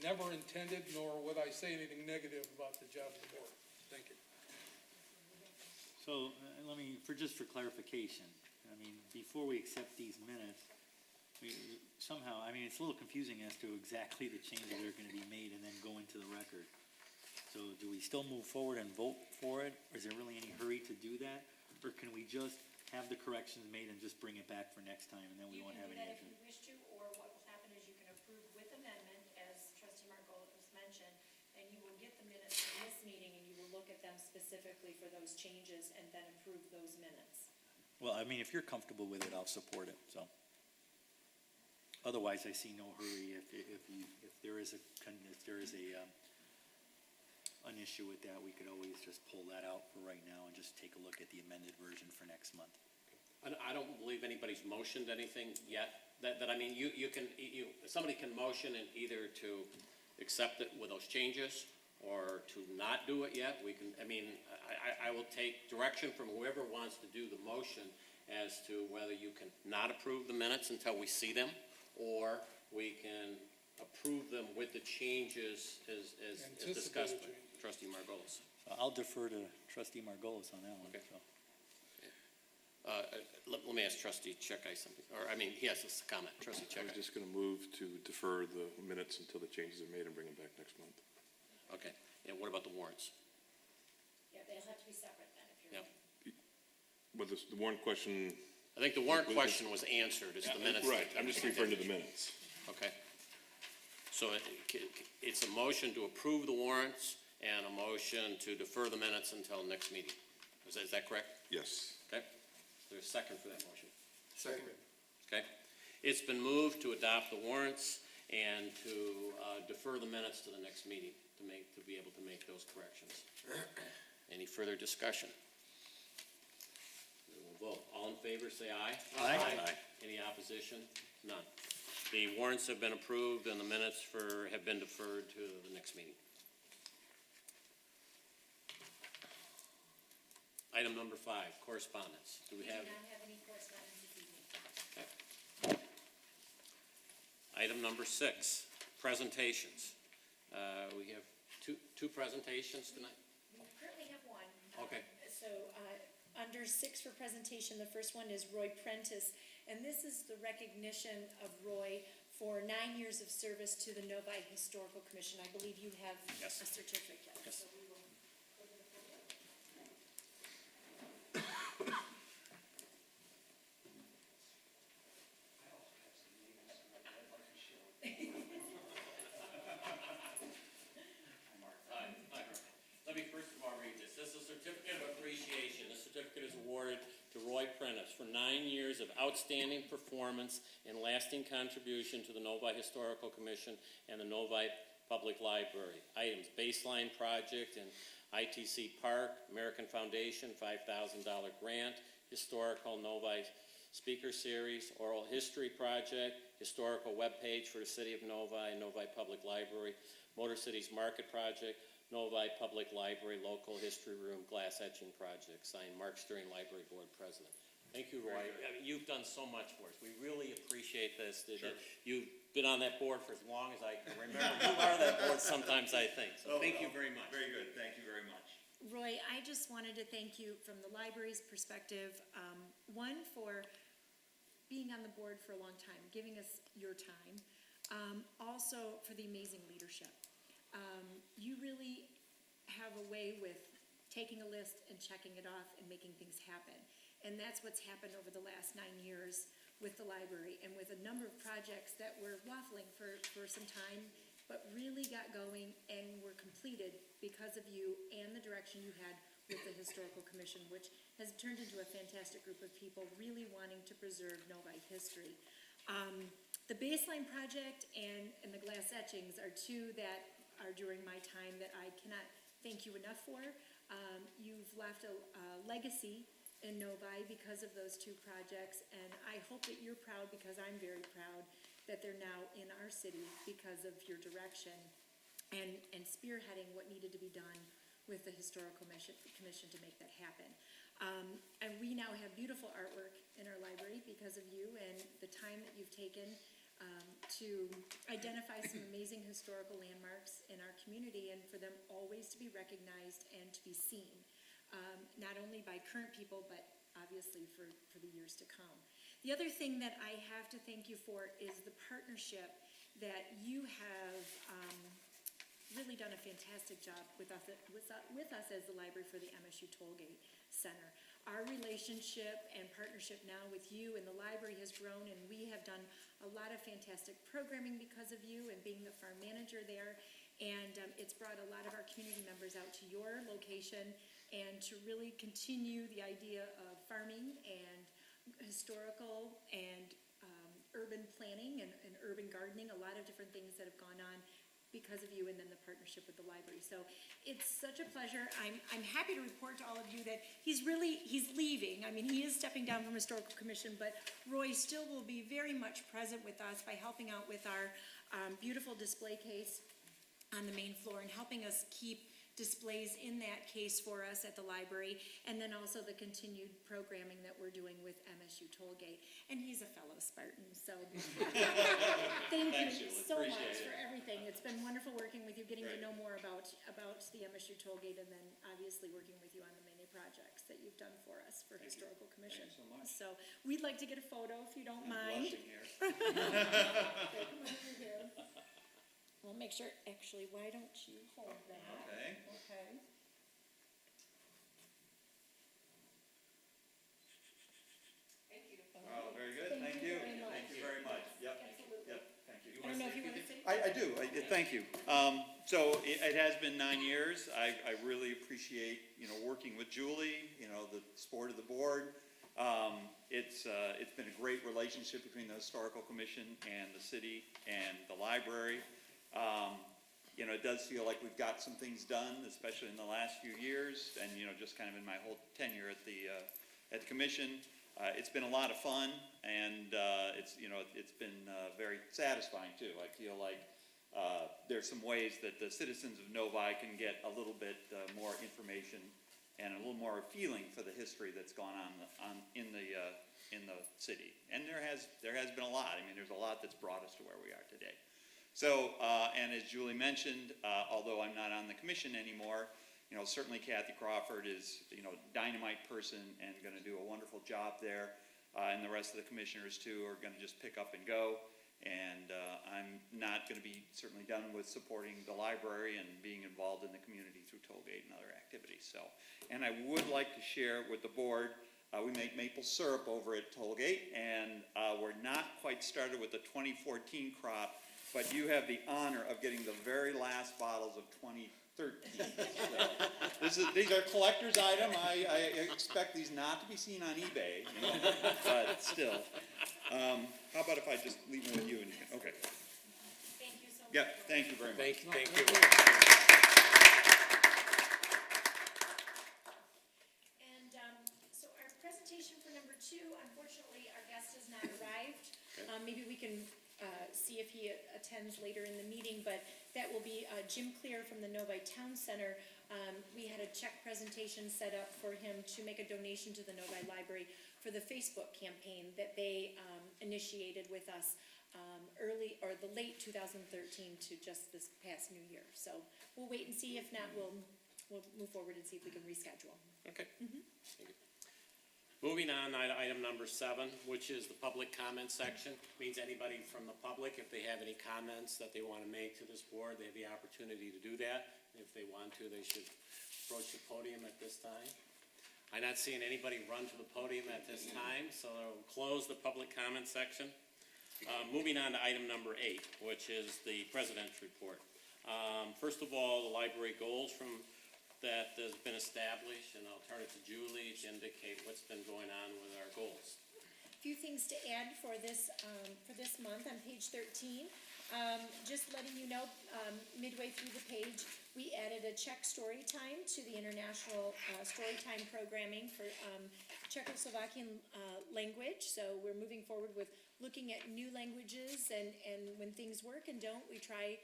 never intended, nor would I say anything negative about the job of the board. Thank you. So, just for clarification, I mean, before we accept these minutes, somehow, I mean, it's a little confusing as to exactly the changes that are gonna be made and then go into the record. So do we still move forward and vote for it? Or is there really any hurry to do that? Or can we just have the corrections made and just bring it back for next time, and then we won't have any You can issue? do that if you wish to, or what will happen is you can approve with amendment, as trustee Margolis mentioned, and you will get the minutes from this meeting, and you will look at them specifically for those changes, and then approve those minutes. Well, I mean, if you're comfortable with it, I'll support it, so. Otherwise, I see no hurry. If there is an issue with that, we could always just pull that out for right now and just take a look at the amended version for next month. I don't believe anybody's motioned anything yet. I mean, somebody can motion and either to accept it with those changes or to not do it yet. I will take direction from whoever wants to do the motion as to whether you can not approve the minutes until we see them, or we can approve them with the changes as discussed by trustee Margolis. I'll defer to trustee Margolis on that one. Okay. So. Let me ask trustee Checkeye something, he has a comment. Trustee I was Checkeye. just going to move to defer the minutes until the changes are made and bring them back next month. Okay, and what about the warrants? Yeah, they'll have to be separate then, if you're. Yeah. But the warrant question. I think the warrant question was answered, it's the minutes. Right, I'm just referring to the minutes. Okay. So it's a motion to approve the warrants and a motion to defer the minutes until next meeting. Is that correct? Yes. Okay. Is there a second for that motion? Second. Okay. It's been moved to adopt the warrants and to defer the minutes to the next meeting to be able to make those corrections. Any further discussion? We will vote. All in favor, say aye. Aye. Any opposition? None. The warrants have been approved and the minutes have been deferred to the next meeting. Item number 5, correspondence. Do we have? We do not have any correspondence this evening. Okay. Item number 6, presentations. We have two presentations tonight. We currently have one. Okay. Under 6 for presentation, the first one is Roy Prentice, and this is the recognition of Roy for 9 years of service to the Novi Historical Commission. I believe you have Yes. a certificate. Yes. So we will go to the podium. Let me first of all read this. This is a certificate of appreciation. This certificate is awarded to Roy Prentice for 9 years of outstanding performance and lasting contribution to the Novi Historical Commission and the Novi Public Library. Items: baseline project and ITC Park, American Foundation, $5,000 grant, historical Novi speaker series, oral history project, historical webpage for the city of Novi, Novi Public Library, Motor Cities Market project, Novi Public Library Local History Room Glass Etching Project, signed Mark Steering, Library Board President. Thank you, Roy. You've done so much for us. We really appreciate this. Sure. You've been on that board for as long as I can remember. You are that board sometimes, I think. So thank you very much. Very good. Thank you very much. Roy, I just wanted to thank you from the library's perspective, one, for being on the board for a long time, giving us your time, also for the amazing leadership. You really have a way with taking a list and checking it off and making things happen. And that's what's happened over the last 9 years with the library and with a number of projects that were waffling for some time, but really got going and were completed because of you and the direction you had with the Historical Commission, which has turned into a fantastic group of people really wanting to preserve Novi history. The baseline project and the glass etchings are two that are during my time that I cannot thank you enough for. You've left a legacy in Novi because of those two projects, and I hope that you're proud, because I'm very proud that they're now in our city because of your direction and spearheading what needed to be done with the Historical Commission to make that happen. And we now have beautiful artwork in our library because of you and the time that you've taken to identify some amazing historical landmarks in our community and for them always to be recognized and to be seen, not only by current people, but obviously for the years to come. The other thing that I have to thank you for is the partnership that you have really done a fantastic job with us as the library for the MSU Tollgate Center. Our relationship and partnership now with you and the library has grown, and we have done a lot of fantastic programming because of you and being the farm manager there. And it's brought a lot of our community members out to your location and to really continue the idea of farming and historical and urban planning and urban gardening, a lot of different things that have gone on because of you and then the partnership with the library. So it's such a pleasure. I'm happy to report to all of you that he's leaving. I mean, he is stepping down from Historical Commission, but Roy still will be very much present with us by helping out with our beautiful display case on the main floor and helping us keep displays in that case for us at the library, and then also the continued programming that we're doing with MSU Tollgate. And he's a fellow Spartan, so thank you so much for everything. It's been wonderful working with you, getting to know more about the MSU Tollgate, and then obviously working with you on the many projects that you've done for us for Historical Commission. Thanks so much. So we'd like to get a photo if you don't mind. Blushing here. Okay, come over here. We'll make sure, actually, why don't you hold that? Okay. Okay. Thank you. Oh, very good. Thank you. Thank you very much. Yep. Absolutely. Yep. Thank you. I don't know if you want to say. I do. Thank you. So it has been 9 years. I really appreciate, working with Julie, the support of the board. It's been a great relationship between the Historical Commission and the city and the library. It does feel like we've got some things done, especially in the last few years, and just kind of in my whole tenure at the commission. It's been a lot of fun, and it's been very satisfying too. I feel like there's some ways that the citizens of Novi can get a little bit more information and a little more feeling for the history that's gone on in the city. And there has been a lot. I mean, there's a lot that's brought us to where we are today. So, and as Julie mentioned, although I'm not on the commission anymore, certainly Kathy Crawford is, dynamite person and going to do a wonderful job there. And the rest of the commissioners too are going to just pick up and go. And I'm not going to be certainly done with supporting the library and being involved in the community through Tollgate and other activities. So, and I would like to share with the board, we make maple syrup over at Tollgate, and we're not quite started with the 2014 crop, but you have the honor of getting the very last bottles of 2013. So, these are collector's item. I expect these not to be seen on eBay, but still. How about if I just leave them with you and you can, okay. Thank you so much. Yeah, thank you very much. Thank you. And so our presentation for number 2, unfortunately, our guest has not arrived. Maybe we can see if he attends later in the meeting, but that will be Jim Clear from the Novi Town Center. We had a check presentation set up for him to make a donation to the Novi Library for the Facebook campaign that they initiated with us the late 2013 to just this past new year. So we'll wait and see. If not, we'll move forward and see if we can reschedule. Okay. Thank you. Moving on, item number 7, which is the public comment section. Means anybody from the public, if they have any comments that they want to make to this board, they have the opportunity to do that. If they want to, they should approach the podium at this time. I'm not seeing anybody run to the podium at this time, so I'll close the public comment section. Moving on to item number 8, which is the president's report. First of all, the library goals that has been established, and I'll turn it to Julie to indicate what's been going on with our goals. A few things to add for this month on page 13. Just letting you know, midway through the page, we added a Czech story time to the international story time programming for Czechoslovakian language. So we're moving forward with looking at new languages, and when things work and don't, we try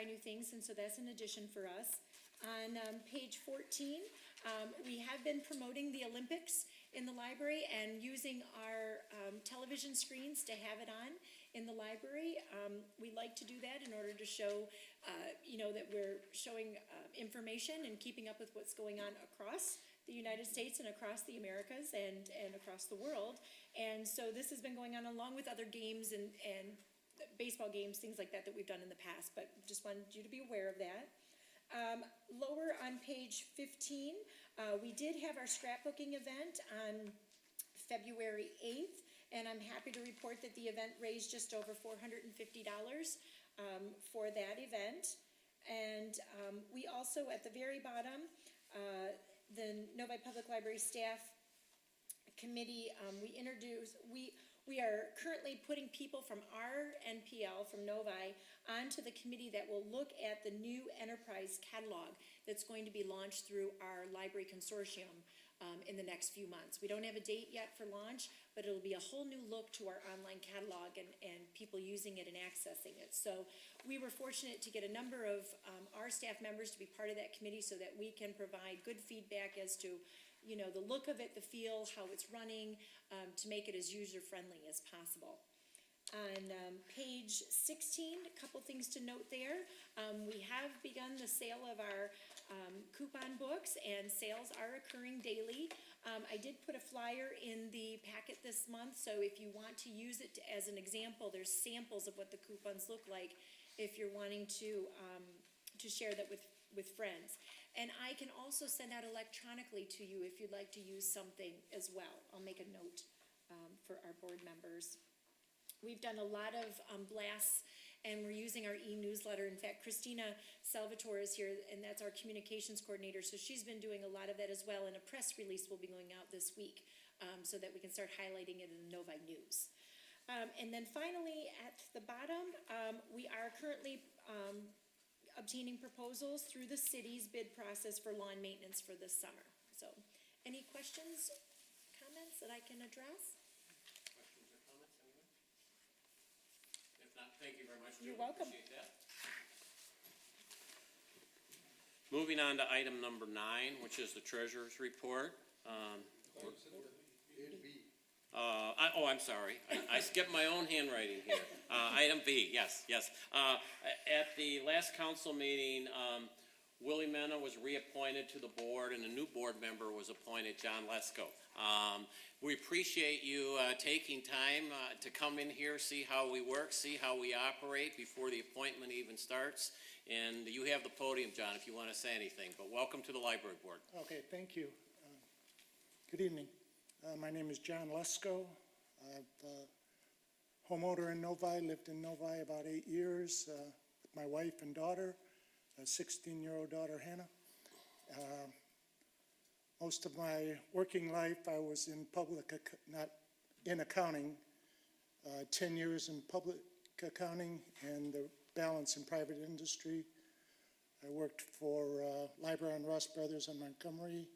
new things, and so that's an addition for us. On page 14, we have been promoting the Olympics in the library and using our television screens to have it on. in the library. We like to do that in order to show, that we're showing information and keeping up with what's going on across the United States and across the Americas and across the world. And so this has been going on along with other games and baseball games, things like that we've done in the past, but just wanted you to be aware of that. Lower on page 15, we did have our scrapbooking event on February 8th, and I'm happy to report that the event raised just over $450 for that event. And we also, at the very bottom, the Novi Public Library Staff Committee, we are currently putting people from our NPL, from Novi, onto the committee that will look at the new enterprise catalog that's going to be launched through our library consortium in the next few months. We don't have a date yet for launch, but it'll be a whole new look to our online catalog and people using it and accessing it. So we were fortunate to get a number of our staff members to be part of that committee so that we can provide good feedback as to the look of it, the feel, how it's running, to make it as user-friendly as possible. On page 16, a couple things to note there. We have begun the sale of our coupon books, and sales are occurring daily. I did put a flyer in the packet this month, so if you want to use it as an example, there's samples of what the coupons look like if you're wanting to share that with friends. And I can also send out electronically to you if you'd like to use something as well. I'll make a note for our board members. We've done a lot of blasts, and we're using our e-newsletter. In fact, Christina Salvatore is here, and that's our communications coordinator, so she's been doing a lot of that as well, and a press release will be going out this week so that we can start highlighting it in the Novi News. And then finally, at the bottom, we are currently obtaining proposals through the city's bid process for lawn maintenance for this summer. So, any questions, comments that I can address? Questions or comments, anyone? If not, thank you very much, Julie. You're welcome. Appreciate that. Moving on to item number 9, which is the treasurer's report. I'm sorry. I skipped my own handwriting here. Item B, yes. At the last council meeting, Willie Mena was reappointed to the board, and a new board member was appointed, John Lesko. We appreciate you taking time to come in here, see how we work, see how we operate before the appointment even starts. And you have the podium, John, if you want to say anything. But welcome to the library board. Okay, thank you. Good evening. My name is John Lesko. I'm a homeowner in Novi, lived in Novi about 8 years with my wife and daughter, a 16-year-old daughter, Hannah. Most of my working life, I was in not in accounting, 10 years in public accounting and the balance in private industry. I worked for Library and Ross Brothers in Montgomery,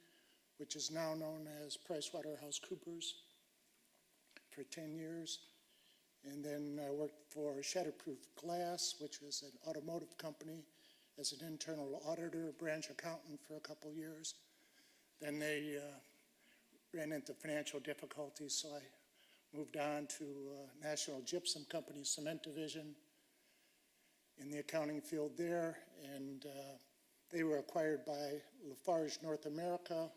which is now known as PricewaterhouseCoopers, for 10 years. And then I worked for Shatterproof Glass, which was an automotive company, as an internal auditor, branch accountant for a couple years. Then they ran into financial difficulties, so I moved on to National Gypsum Company Cement Division in the accounting field there, and they were acquired by Lafarge North America,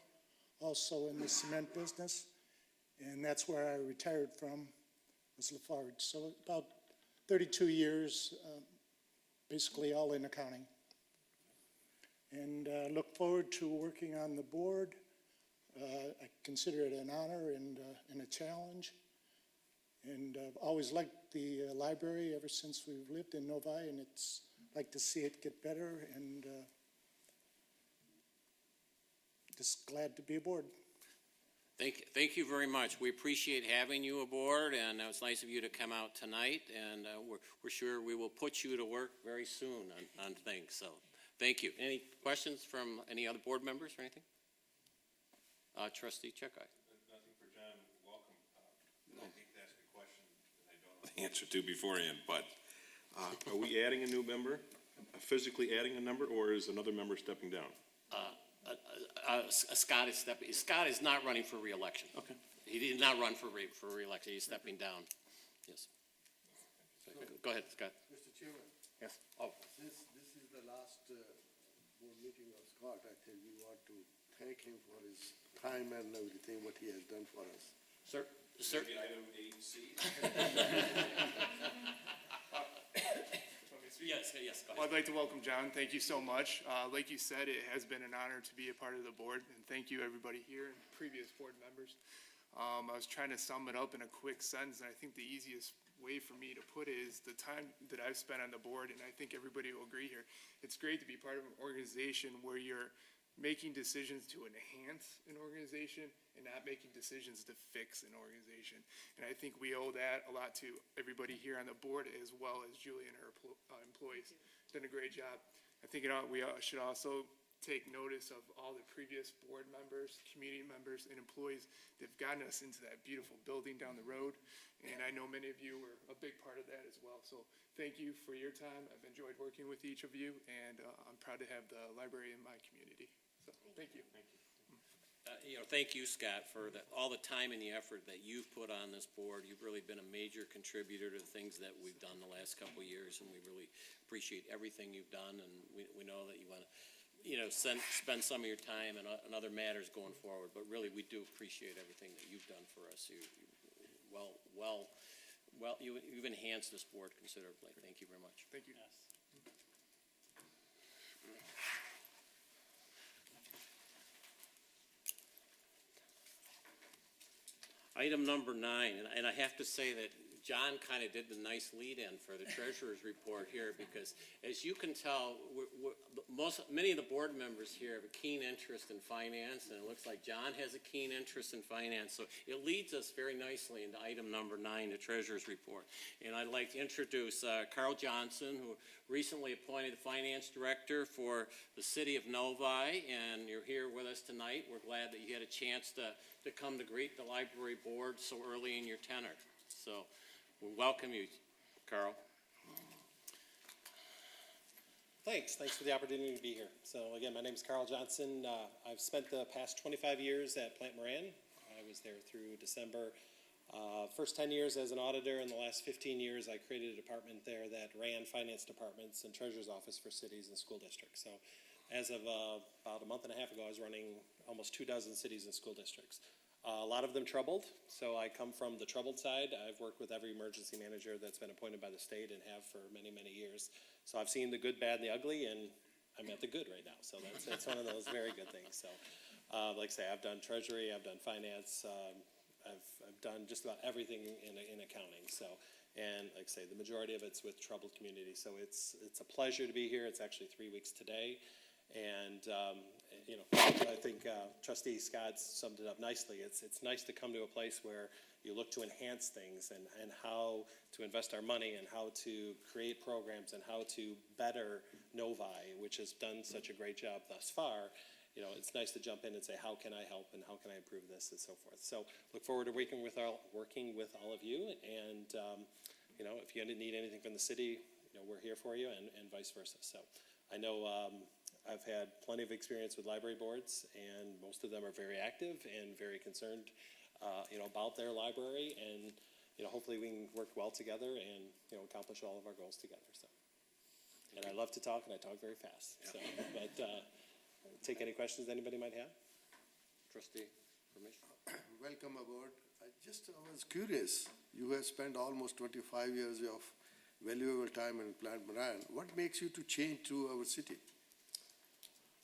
also in the cement business, and that's where I retired from, was Lafarge. So about 32 years, basically all in accounting. And look forward to working on the board. I consider it an honor and a challenge. And I've always liked the library ever since we've lived in Novi, and it's like to see it get better, and just glad to be aboard. Thank you very much. We appreciate having you aboard, and it was nice of you to come out tonight, and we're sure we will put you to work very soon on things, so thank you. Any questions from any other board members or anything? Trustee Checkeye. Nothing for John. Welcome. I hate to ask a question that I don't know the answer to beforehand, but are we adding a new member, physically adding a number, or is another member stepping down? Scott is not running for re-election. Okay. He did not run for re-election. He's stepping down. Yes. Go ahead, Scott. Mr. Chairman, Yes. Oh, since this is the last board meeting of Scott, I think we want to thank him for his time and everything, what he has done for us. sir, sir, Maybe item 8C? yes, yes, go Well, ahead. I'd like to welcome John. Thank you so much. Like you said, it has been an honor to be a part of the board, and thank you, everybody here and previous board members. I was trying to sum it up in a quick sentence, and I think the easiest way for me to put it is the time that I've spent on the board, and I think everybody will agree here. It's great to be part of an organization where you're making decisions to enhance an organization and not making decisions to fix an organization. And I think we owe that a lot to everybody here on the board, as well as Julie and her employees. Done a great job. I think we should also take notice of all the previous board members, community members, and employees that have gotten us into that beautiful building down the road. And I know many of you were a big part of that as well. So thank you for your time. I've enjoyed working with each of you, and I'm proud to have the library in my community. So thank you. Thank you, Scott, for all the time and the effort that you've put on this board. You've really been a major contributor to the things that we've done the last couple of years, and we really appreciate everything you've done, and we know that you want to, spend some of your time on other matters going forward, but really, we do appreciate everything that you've done for us. You've enhanced this board considerably. Thank you very much. Thank you. Item number 9, and I have to say that John kind of did the nice lead-in for the treasurer's report here, because as you can tell, many of the board members here have a keen interest in finance, and it looks like John has a keen interest in finance, so it leads us very nicely into item number 9, the treasurer's report. And I'd like to introduce Carl Johnson, who recently appointed the finance director for the city of Novi, and you're here with us tonight. We're glad that you had a chance to come to greet the library board so early in your tenure. So we welcome you, Carl. Thanks for the opportunity to be here. So again, my name is Carl Johnson. I've spent the past 25 years at Plant Moran. I was there through December. First 10 years as an auditor, and the last 15 years I created a department there that ran finance departments and treasurer's office for cities and school districts. So as of about a month and a half ago, I was running almost 24 cities and school districts. A lot of them troubled, so I come from the troubled side. I've worked with every emergency manager that's been appointed by the state and have for many, many years. So I've seen the good, bad, and the ugly, and I'm at the good right now. So that's one of those very good things. So like I say, I've done treasury, I've done finance, I've done just about everything in accounting. So, and like I say, the majority of it's with troubled communities. So it's a pleasure to be here. It's actually 3 weeks today. And, I think Trustee Scott summed it up nicely. It's nice to come to a place where you look to enhance things and how to invest our money and how to create programs and how to better Novi, which has done such a great job thus far. It's nice to jump in and say, how can I help and how can I improve this and so forth. So look forward to working with all of you. And, if you need anything from the city, we're here for you and vice versa. So I know I've had plenty of experience with library boards, and most of them are very active and very concerned, about their library, and, hopefully we can work well together and, accomplish all of our goals together, so. And I love to talk, and I talk very fast, so, but, take any questions anybody might have. Trustee, permission? Welcome aboard. I was curious, you have spent almost 25 years of valuable time in Plant Moran. What makes you to change to our city?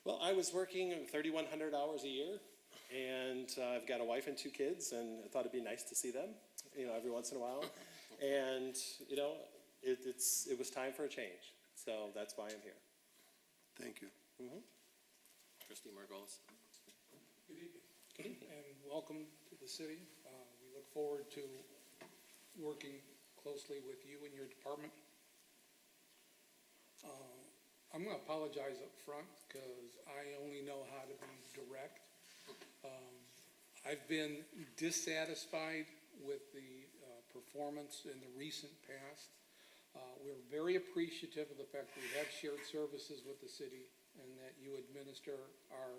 Well, I was working 3,100 hours a year, and I've got a wife and 2 kids, and I thought it'd be nice to see them, every once in a while. And, it was time for a change. So that's why I'm here. Thank you. Mm-hmm. Trustee Margolis? Good evening. And welcome to the city. We look forward to working closely with you and your department. I'm going to apologize up front because I only know how to be direct. I've been dissatisfied with the performance in the recent past. We're very appreciative of the fact that we have shared services with the city and that you administer our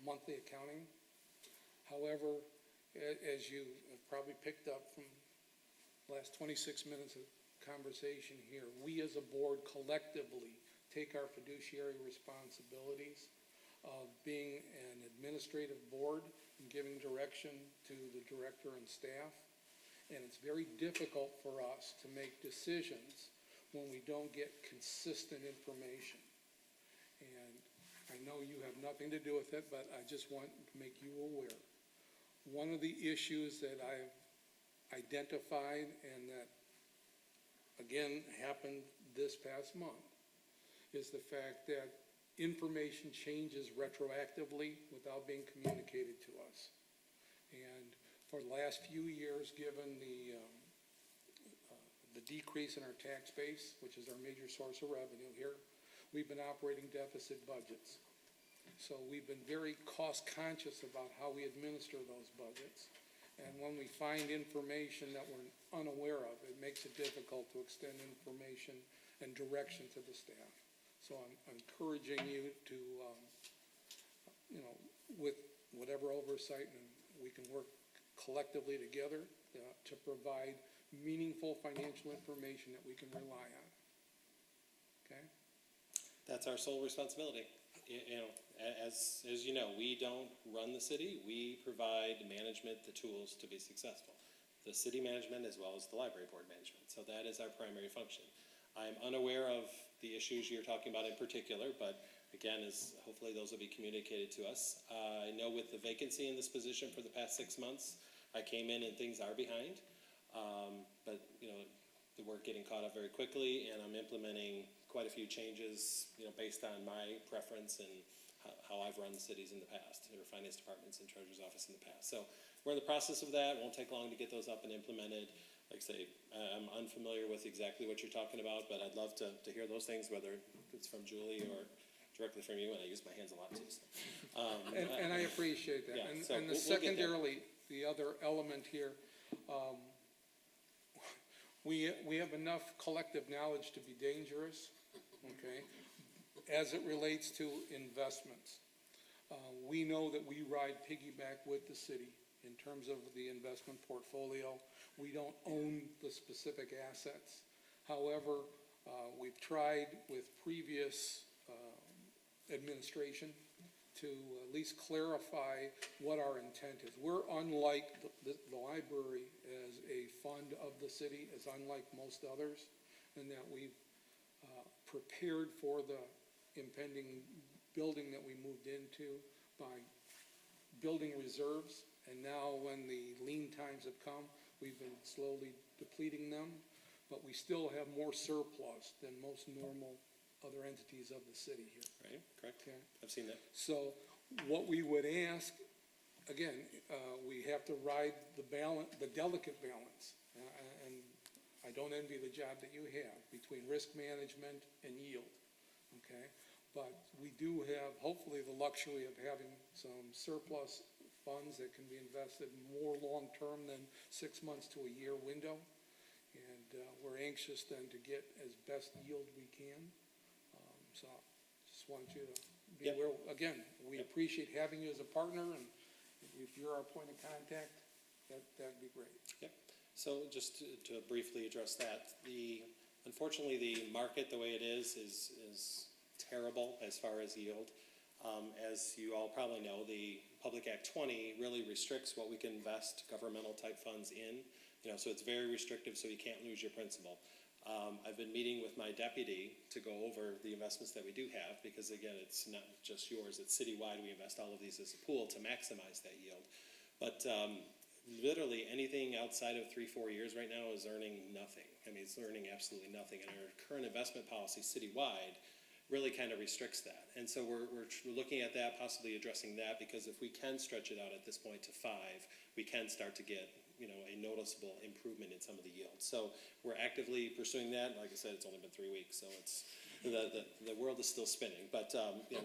monthly accounting. However, as you have probably picked up from the last 26 minutes of conversation here, we as a board collectively take our fiduciary responsibilities of being an administrative board and giving direction to the director and staff. And it's very difficult for us to make decisions when we don't get consistent information. And I know you have nothing to do with it, but I just want to make you aware. One of the issues that I've identified and that, again, happened this past month is the fact that information changes retroactively without being communicated to us. And for the last few years, given the decrease in our tax base, which is our major source of revenue here, we've been operating deficit budgets. So we've been very cost conscious about how we administer those budgets. And when we find information that we're unaware of, it makes it difficult to extend information and direction to the staff. So I'm encouraging you to, with whatever oversight, and we can work collectively together to provide meaningful financial information that we can rely on. Okay? That's our sole responsibility. As you know, we don't run the city. We provide management the tools to be successful. The city management as well as the library board management. So that is our primary function. I'm unaware of the issues you're talking about in particular, but again, hopefully those will be communicated to us. I know with the vacancy in this position for the past 6 months, I came in and things are behind. But the work getting caught up very quickly, and I'm implementing quite a few changes, based on my preference and how I've run cities in the past, or finance departments and treasurer's office in the past. So we're in the process of that. It won't take long to get those up and implemented. Like I say, I'm unfamiliar with exactly what you're talking about, but I'd love to hear those things, whether it's from Julie or directly from you, and I use my hands a lot too. So. And I appreciate that. Yeah, And, so and we'll get there. secondarily, the other element here, we have enough collective knowledge to be dangerous, okay, as it relates to investments. We know that we ride piggyback with the city in terms of the investment portfolio. We don't own the specific assets. However, we've tried with previous administration to at least clarify what our intent is. We're unlike the library as a fund of the city, is unlike most others, in that we've prepared for the impending building that we moved into by building reserves. And now when the lean times have come, we've been slowly depleting them, but we still have more surplus than most normal other entities of the city here. Right, correct. Okay. I've seen that. So what we would ask, again, we have to ride the delicate balance. And I don't envy the job that you have between risk management and yield, okay? But we do have, hopefully, the luxury of having some surplus funds that can be invested more long-term than 6 months to a year window. And we're anxious then to get as best yield we can. So just want you to be Yep. aware. Again, we Yep. appreciate having you as a partner, and if you're our point of contact, that'd be great. Yep. So just to briefly address that, unfortunately, the market, the way it is terrible as far as yield. As you all probably know, the Public Act 20 really restricts what we can invest governmental type funds in. So it's very restrictive, so you can't lose your principal. I've been meeting with my deputy to go over the investments that we do have, because again, it's not just yours, it's citywide. We invest all of these as a pool to maximize that yield. But literally anything outside of 3-4 years right now is earning nothing. I mean, it's earning absolutely nothing. And our current investment policy citywide really kind of restricts that. And so we're looking at that, possibly addressing that, because if we can stretch it out at this point to 5, we can start to get a noticeable improvement in some of the yields. So we're actively pursuing that. Like I said, it's only been 3 weeks, so it's the world is still spinning. But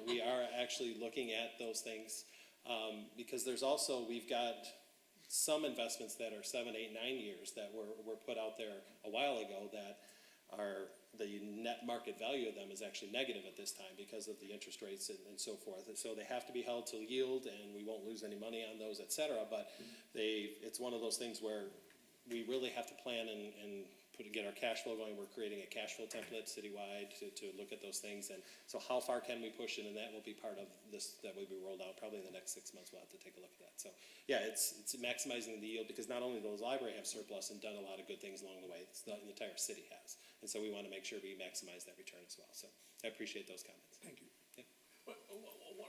we are actually looking at those things, because we've got some investments that are 7, 8, 9 years that were put out there a while ago that are the net market value of them is actually negative at this time because of the interest rates and so forth. And so they have to be held to yield, and we won't lose any money on those, et cetera. But it's one of those things where we really have to plan and get our cash flow going. We're creating a cash flow template citywide to look at those things. And so how far can we push it? And that will be part of this, that will be rolled out probably in the next 6 months. We'll have to take a look at that. So yeah, it's maximizing the yield, because not only does the library have surplus and done a lot of good things along the way, the entire city has. And so we want to make sure we maximize that return as well. So I appreciate those comments. Thank you.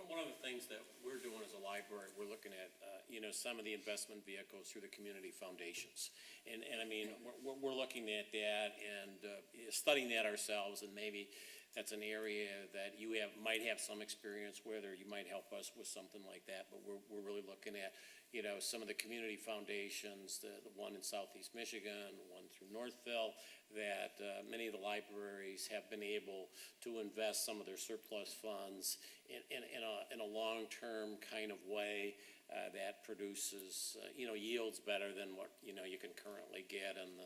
One of the things that we're doing as a library, we're looking at, some of the investment vehicles through the community foundations. And I mean, we're looking at that and studying that ourselves, and maybe that's an area that you might have some experience with, or you might help us with something like that. But we're really looking at, some of the community foundations, the one in Southeast Michigan, one through Northville, that many of the libraries have been able to invest some of their surplus funds in a long-term kind of way that produces, yields better than what, you can currently get in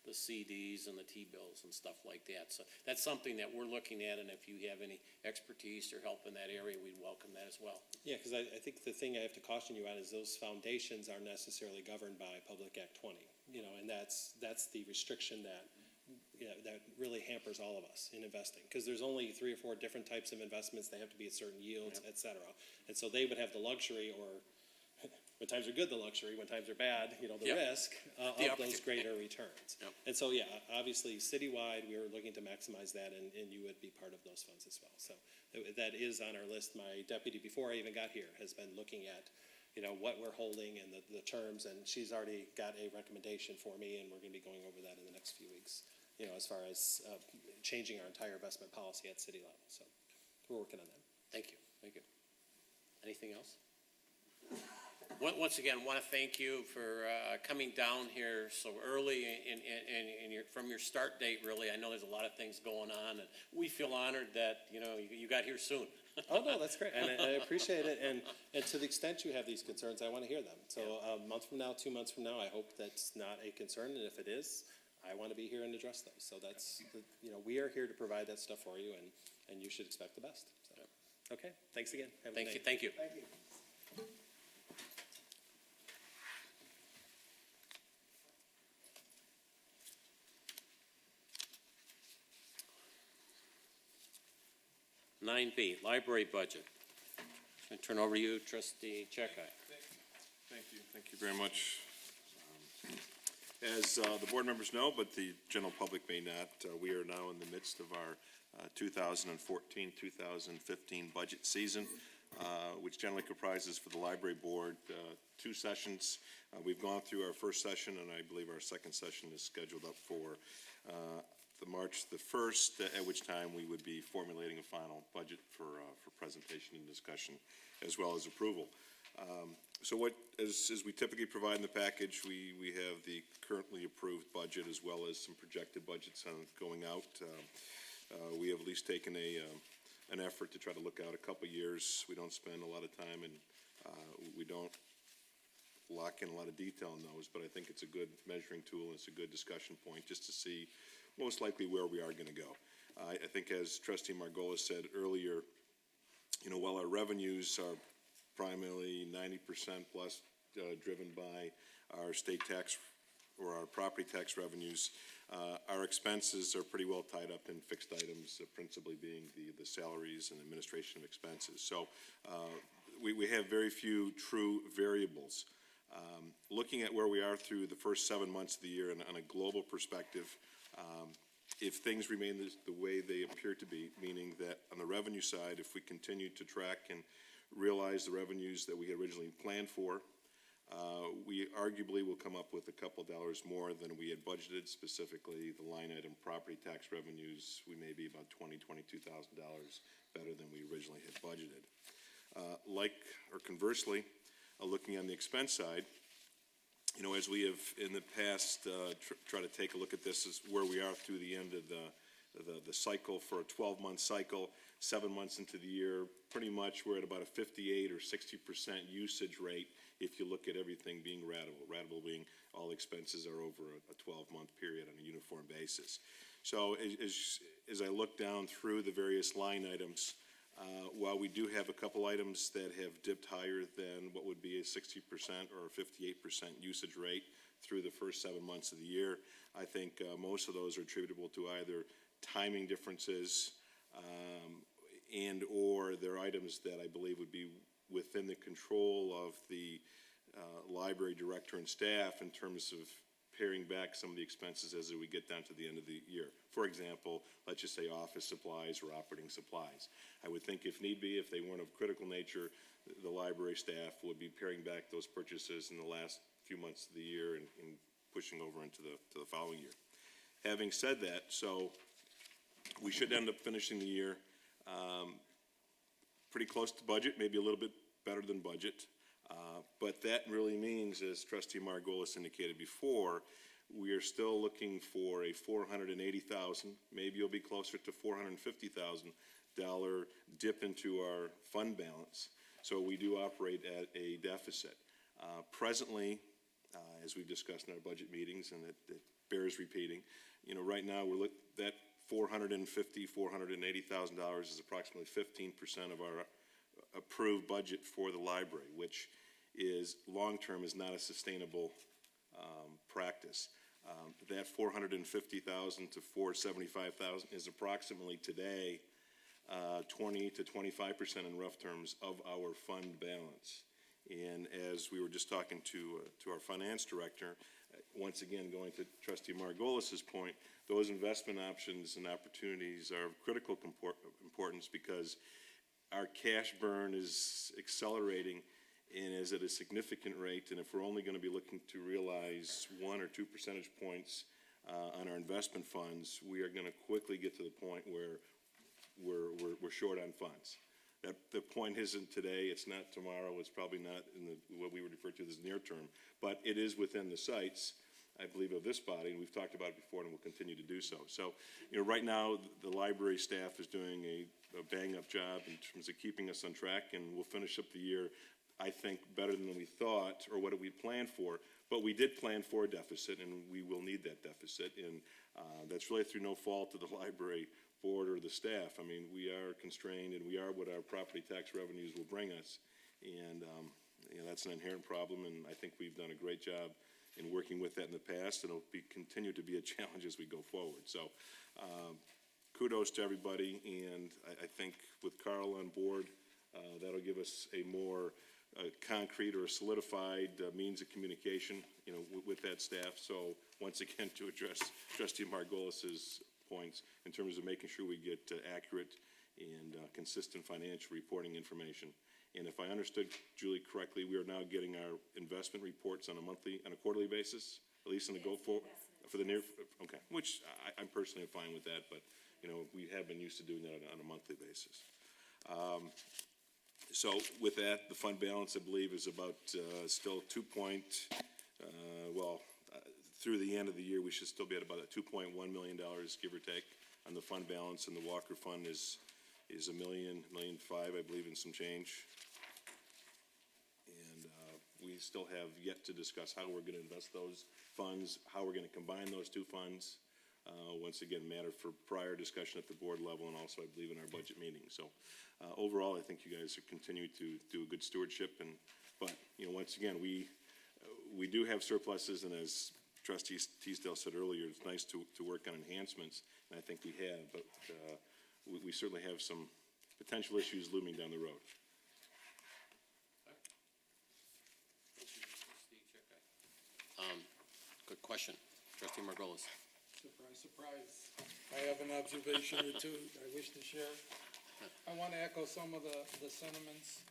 the CDs and the T-bills and stuff like that. So that's something that we're looking at, and if you have any expertise or help in that area, we'd welcome that as well. Yeah, because I think the thing I have to caution you on is those foundations aren't necessarily governed by Public Act 20, and that's the restriction that really hampers all of us in investing, because there's only 3 or 4 different types of investments. They have to be at certain yields, et cetera. And so they would have the luxury, or when times are good, the luxury, when times are bad, the risk of those greater returns. Yep. And so, yeah, obviously citywide, we are looking to maximize that, and you would be part of those funds as well. So that is on our list. My deputy, before I even got here, has been looking at, what we're holding and the terms, and she's already got a recommendation for me, and we're going to be going over that in the next few weeks, as far as changing our entire investment policy at city level. So we're working on that. Thank you. Anything else? Once again, want to thank you for coming down here so early and from your start date, really. I know there's a lot of things going on, and we feel honored that, you got here soon. Oh, no, that's great, and I appreciate it, and to the extent you have these concerns, I want to hear them. So a month from now, 2 months from now, I hope that's not a concern, and if it is, I want to be here and address those. So that's, we are here to provide that stuff for you, and you should expect the best. So, okay, thanks again. Have a good night. Thank you. Thank you. 9B, library budget. I turn over to you, Trustee Checkeye. Thank you very much. As the board members know, but the general public may not, we are now in the midst of our 2014-2015 budget season, which generally comprises for the library board 2 sessions. We've gone through our first session, and I believe our second session is scheduled up for the March the 1st, at which time we would be formulating a final budget for presentation and discussion, as well as approval. So as we typically provide in the package, we have the currently approved budget as well as some projected budgets going out. We have at least taken an effort to try to look out a couple years. We don't spend a lot of time, and we don't lock in a lot of detail on those, but I think it's a good measuring tool, and it's a good discussion point just to see most likely where we are going to go. I think, as Trustee Margolis said earlier, while our revenues are primarily 90% plus driven by our state tax or our property tax revenues, our expenses are pretty well tied up in fixed items, principally being the salaries and administration of expenses. So we have very few true variables. Looking at where we are through the first 7 months of the year and on a global perspective, if things remain the way they appear to be, meaning that on the revenue side, if we continue to track and realize the revenues that we had originally planned for, we arguably will come up with a couple dollars more than we had budgeted. Specifically, the line item property tax revenues, we may be about $22,000 better than we originally had budgeted. Conversely, looking on the expense side, as we have in the past try to take a look at this, is where we are through the end of the cycle for a 12-month cycle. 7 months into the year, pretty much we're at about a 58 or 60% usage rate if you look at everything being ratable. Ratable being all expenses are over a 12-month period on a uniform basis. So as I look down through the various line items, while we do have a couple items that have dipped higher than what would be a 60% or a 58% usage rate through the first 7 months of the year. I think most of those are attributable to either timing differences and/or they're items that I believe would be within the control of the library director and staff in terms of paring back some of the expenses as we get down to the end of the year. For example, let's just say office supplies or operating supplies. I would think if need be, if they weren't of critical nature, the library staff would be paring back those purchases in the last few months of the year and pushing over into the following year. Having said that, so we should end up finishing the year pretty close to budget, maybe a little bit better than budget. But that really means, as Trustee Margolis indicated before, we are still looking for a $480,000, maybe it'll be closer to $450,000 dip into our fund balance. So we do operate at a deficit. Presently, as we've discussed in our budget meetings, and that bears repeating, right now that $480,000 is approximately 15% of our approved budget for the library, which is long-term is not a sustainable practice. That $450,000 to $475,000 is approximately today 20 to 25% in rough terms of our fund balance. And as we were just talking to our finance director, once again, going to Trustee Margolis's point, those investment options and opportunities are of critical importance because our cash burn is accelerating and is at a significant rate. And if we're only going to be looking to realize 1 or 2 percentage points on our investment funds, we are going to quickly get to the point where we're short on funds. The point isn't today, it's not tomorrow, it's probably not in what we would refer to as near term, but it is within the sights, I believe, of this body, and we've talked about it before and we'll continue to do so. So, right now, the library staff is doing a bang-up job in terms of keeping us on track, and we'll finish up the year, I think, better than we thought or what we planned for. But we did plan for a deficit, and we will need that deficit, and that's really through no fault of the library board or the staff. I mean, we are constrained, and we are what our property tax revenues will bring us, and that's an inherent problem, and I think we've done a great job in working with that in the past, and it'll continue to be a challenge as we go forward. So kudos to everybody, and I think with Carl on board, that'll give us a more concrete or solidified means of communication, with that staff. So once again, to address Trustee Margolis's points in terms of making sure we get accurate and consistent financial reporting information. And if I understood Julie correctly, we are now getting our investment reports on a quarterly basis, at least in the for the near, okay, which I'm personally fine with that, but, we have been used to doing that on a monthly basis. So with that, the fund balance, I believe, is about still through the end of the year, we should still be at about a $2.1 million, give or take, on the fund balance, and the Walker Fund is $1.5 million, I believe, and some change. And we still have yet to discuss how we're going to invest those funds, how we're going to combine those two funds. Once again, matter for prior discussion at the board level, and also, I believe, in our budget meeting. So overall, I think you guys have continued to do a good stewardship. But once again, we do have surpluses, and as Trustee Teasdale said earlier, it's nice to work on enhancements, and I think we have, but we certainly have some potential issues looming down the road. Good question. Trustee Margolis. Surprise. I have an observation or two I wish to share. I want to echo some of the sentiments.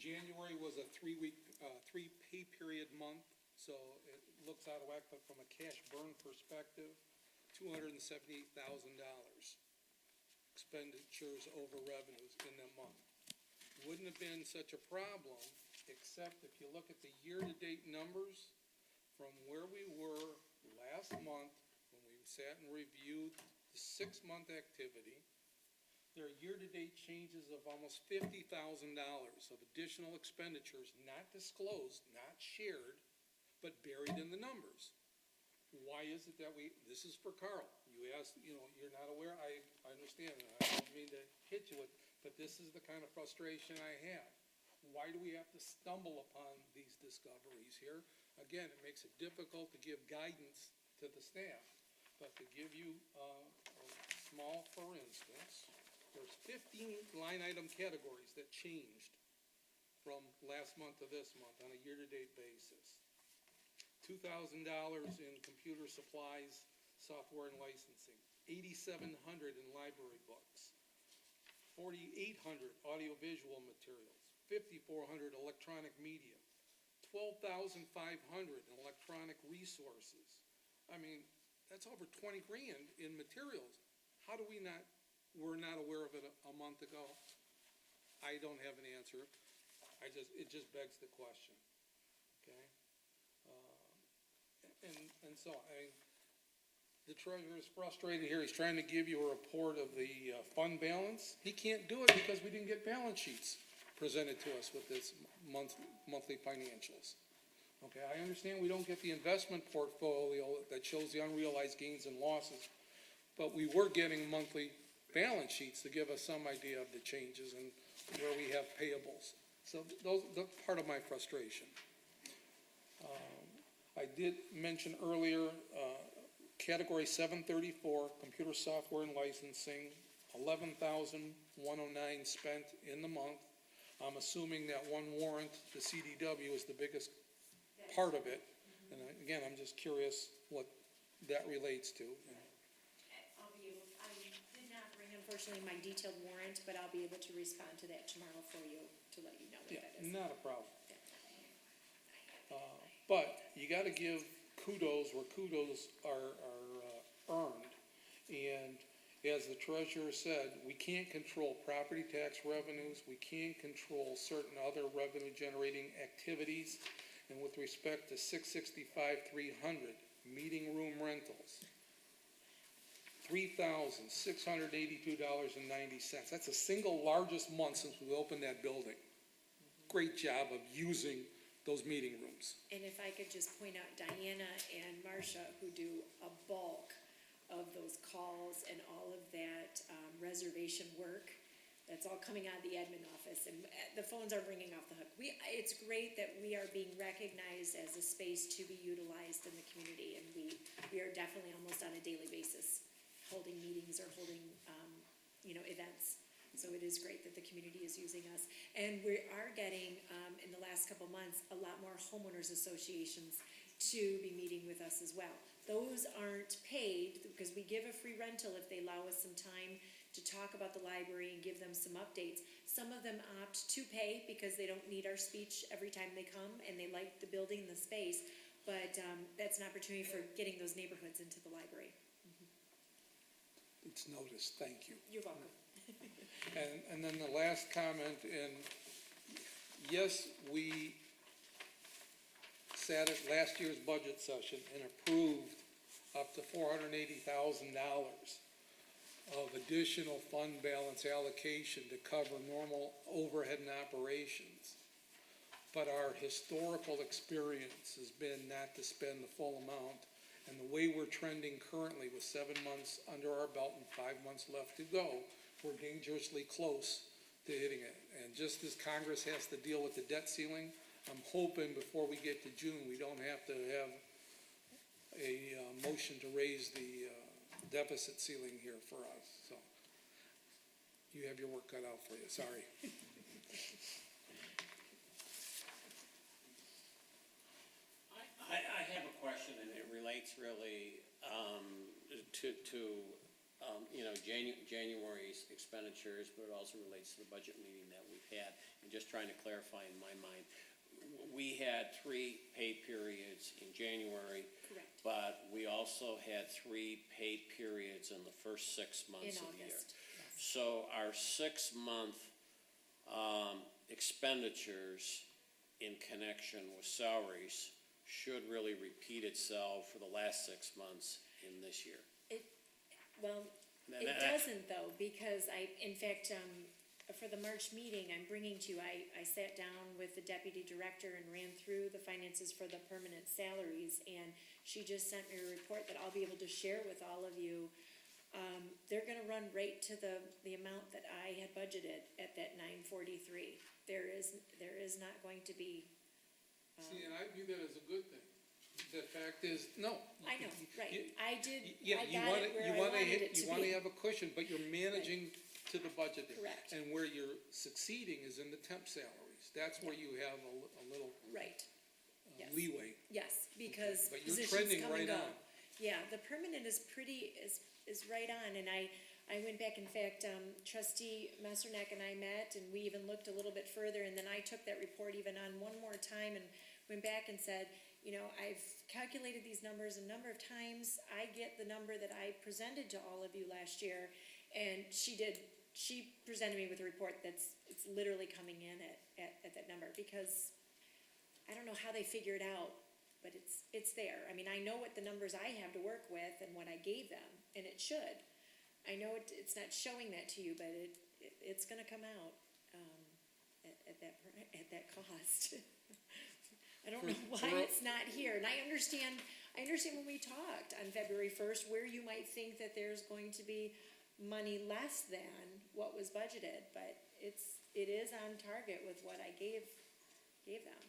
January was a three-pay period month, so it looks out of whack, but from a cash burn perspective, $278,000 expenditures over revenues in that month. Wouldn't have been such a problem, except if you look at the year-to-date numbers from where we were last month when we sat and reviewed the 6-month activity. There are year-to-date changes of almost $50,000 of additional expenditures, not disclosed, not shared, but buried in the numbers. Why is it that this is for Carl. You asked, you're not aware, I understand, I don't mean to hit you with, but this is the kind of frustration I have. Why do we have to stumble upon these discoveries here? again, it makes it difficult to give guidance to the staff. But to give you a small, for instance, there's 15 line item categories that changed from last month to this month on a year-to-date basis. $2,000 in computer supplies, software and licensing, $8,700 in library books, $4,800 audiovisual materials, $5,400 electronic media, $12,500 in electronic resources. I mean, that's over 20 grand in materials. How do we're not aware of it a month ago? I don't have an answer. It just begs the question, okay? And so, the treasurer is frustrated here. He's trying to give you a report of the fund balance. He can't do it because we didn't get balance sheets presented to us with this monthly financials. Okay, I understand we don't get the investment portfolio that shows the unrealized gains and losses, but we were getting monthly balance sheets to give us some idea of the changes and where we have payables. So that's part of my frustration. I did mention earlier, category 734, computer software and licensing, $11,109 spent in the month. I'm assuming that one warrant, the CDW, is the biggest part of it. And again, I'm just curious what that relates to. I did not bring, unfortunately, my detailed warrant, but I'll be able to respond to that tomorrow for you to let you know what Yeah, that is. not a problem. But you gotta give kudos where kudos are earned. And as the treasurer said, we can't control property tax revenues, we can't control certain other revenue generating activities. And with respect to 665,300, meeting room rentals, $3,682.90. That's the single largest month since we opened that building. Great job of using those meeting rooms. And if I could just point out Diana and Marcia, who do a bulk of those calls and all of that reservation work, that's all coming out of the admin office, and the phones are ringing off the hook. It's great that we are being recognized as a space to be utilized in the community, and we are definitely almost on a daily basis holding meetings or holding, events. So it is great that the community is using us. And we are getting, in the last couple months, a lot more homeowners associations to be meeting with us as well. Those aren't paid because we give a free rental if they allow us some time to talk about the library and give them some updates. Some of them opt to pay because they don't need our speech every time they come and they like the building and the space. But that's an opportunity for getting those neighborhoods into the library. It's noticed, thank you. You're welcome. And then the last comment, and yes, we sat at last year's budget session and approved up to $480,000 of additional fund balance allocation to cover normal overhead and operations. But our historical experience has been not to spend the full amount. And the way we're trending currently with 7 months under our belt and 5 months left to go, we're dangerously close to hitting it. And just as Congress has to deal with the debt ceiling, I'm hoping before we get to June, we don't have to have a motion to raise the deficit ceiling here for us. So you have your work cut out for you, sorry. I have a question, and it relates really to January's expenditures, but it also relates to the budget meeting that we've had, and just trying to clarify in my mind. We had 3 pay periods in January. Correct. But we also had 3 pay periods in the first 6 months of the year. In August, yes. So our 6-month expenditures in connection with salaries should really repeat itself for the last 6 months in this year. It doesn't though, because in fact, for the March meeting I'm bringing to you, I sat down with the deputy director and ran through the finances for the permanent salaries, and she just sent me a report that I'll be able to share with all of you. They're gonna run right to the amount that I had budgeted at that $943. There is not going to be See, and I view that as a good thing. The fact is, no. I know, right, You- I did, Yeah, I you got want it where I you wanna wanted hit- it to You wanna be. have a cushion, but you're managing to the budget. Correct. And where you're succeeding is in the temp salaries. That's where you have a little Right, yes. leeway. Yes, because But you're positions trending come and right go. on. Yeah, the permanent is is right on, and I went back, in fact, trustee Messernack and I met, and we even looked a little bit further, and then I took that report even on one more time and went back and said, you know, I've calculated these numbers a number of times, I get the number that I presented to all of you last year, and she presented me with a report it's literally coming in at that number, because I don't know how they figure it out, but it's there. I mean, I know what the numbers I have to work with and what I gave them, and it should. I know it's not showing that to you, but it's gonna come out, at that cost. I don't know why it's not here, and I understand when we talked on February 1st, where you might think that there's going to be money less than what was budgeted, but it is on target with what I gave them.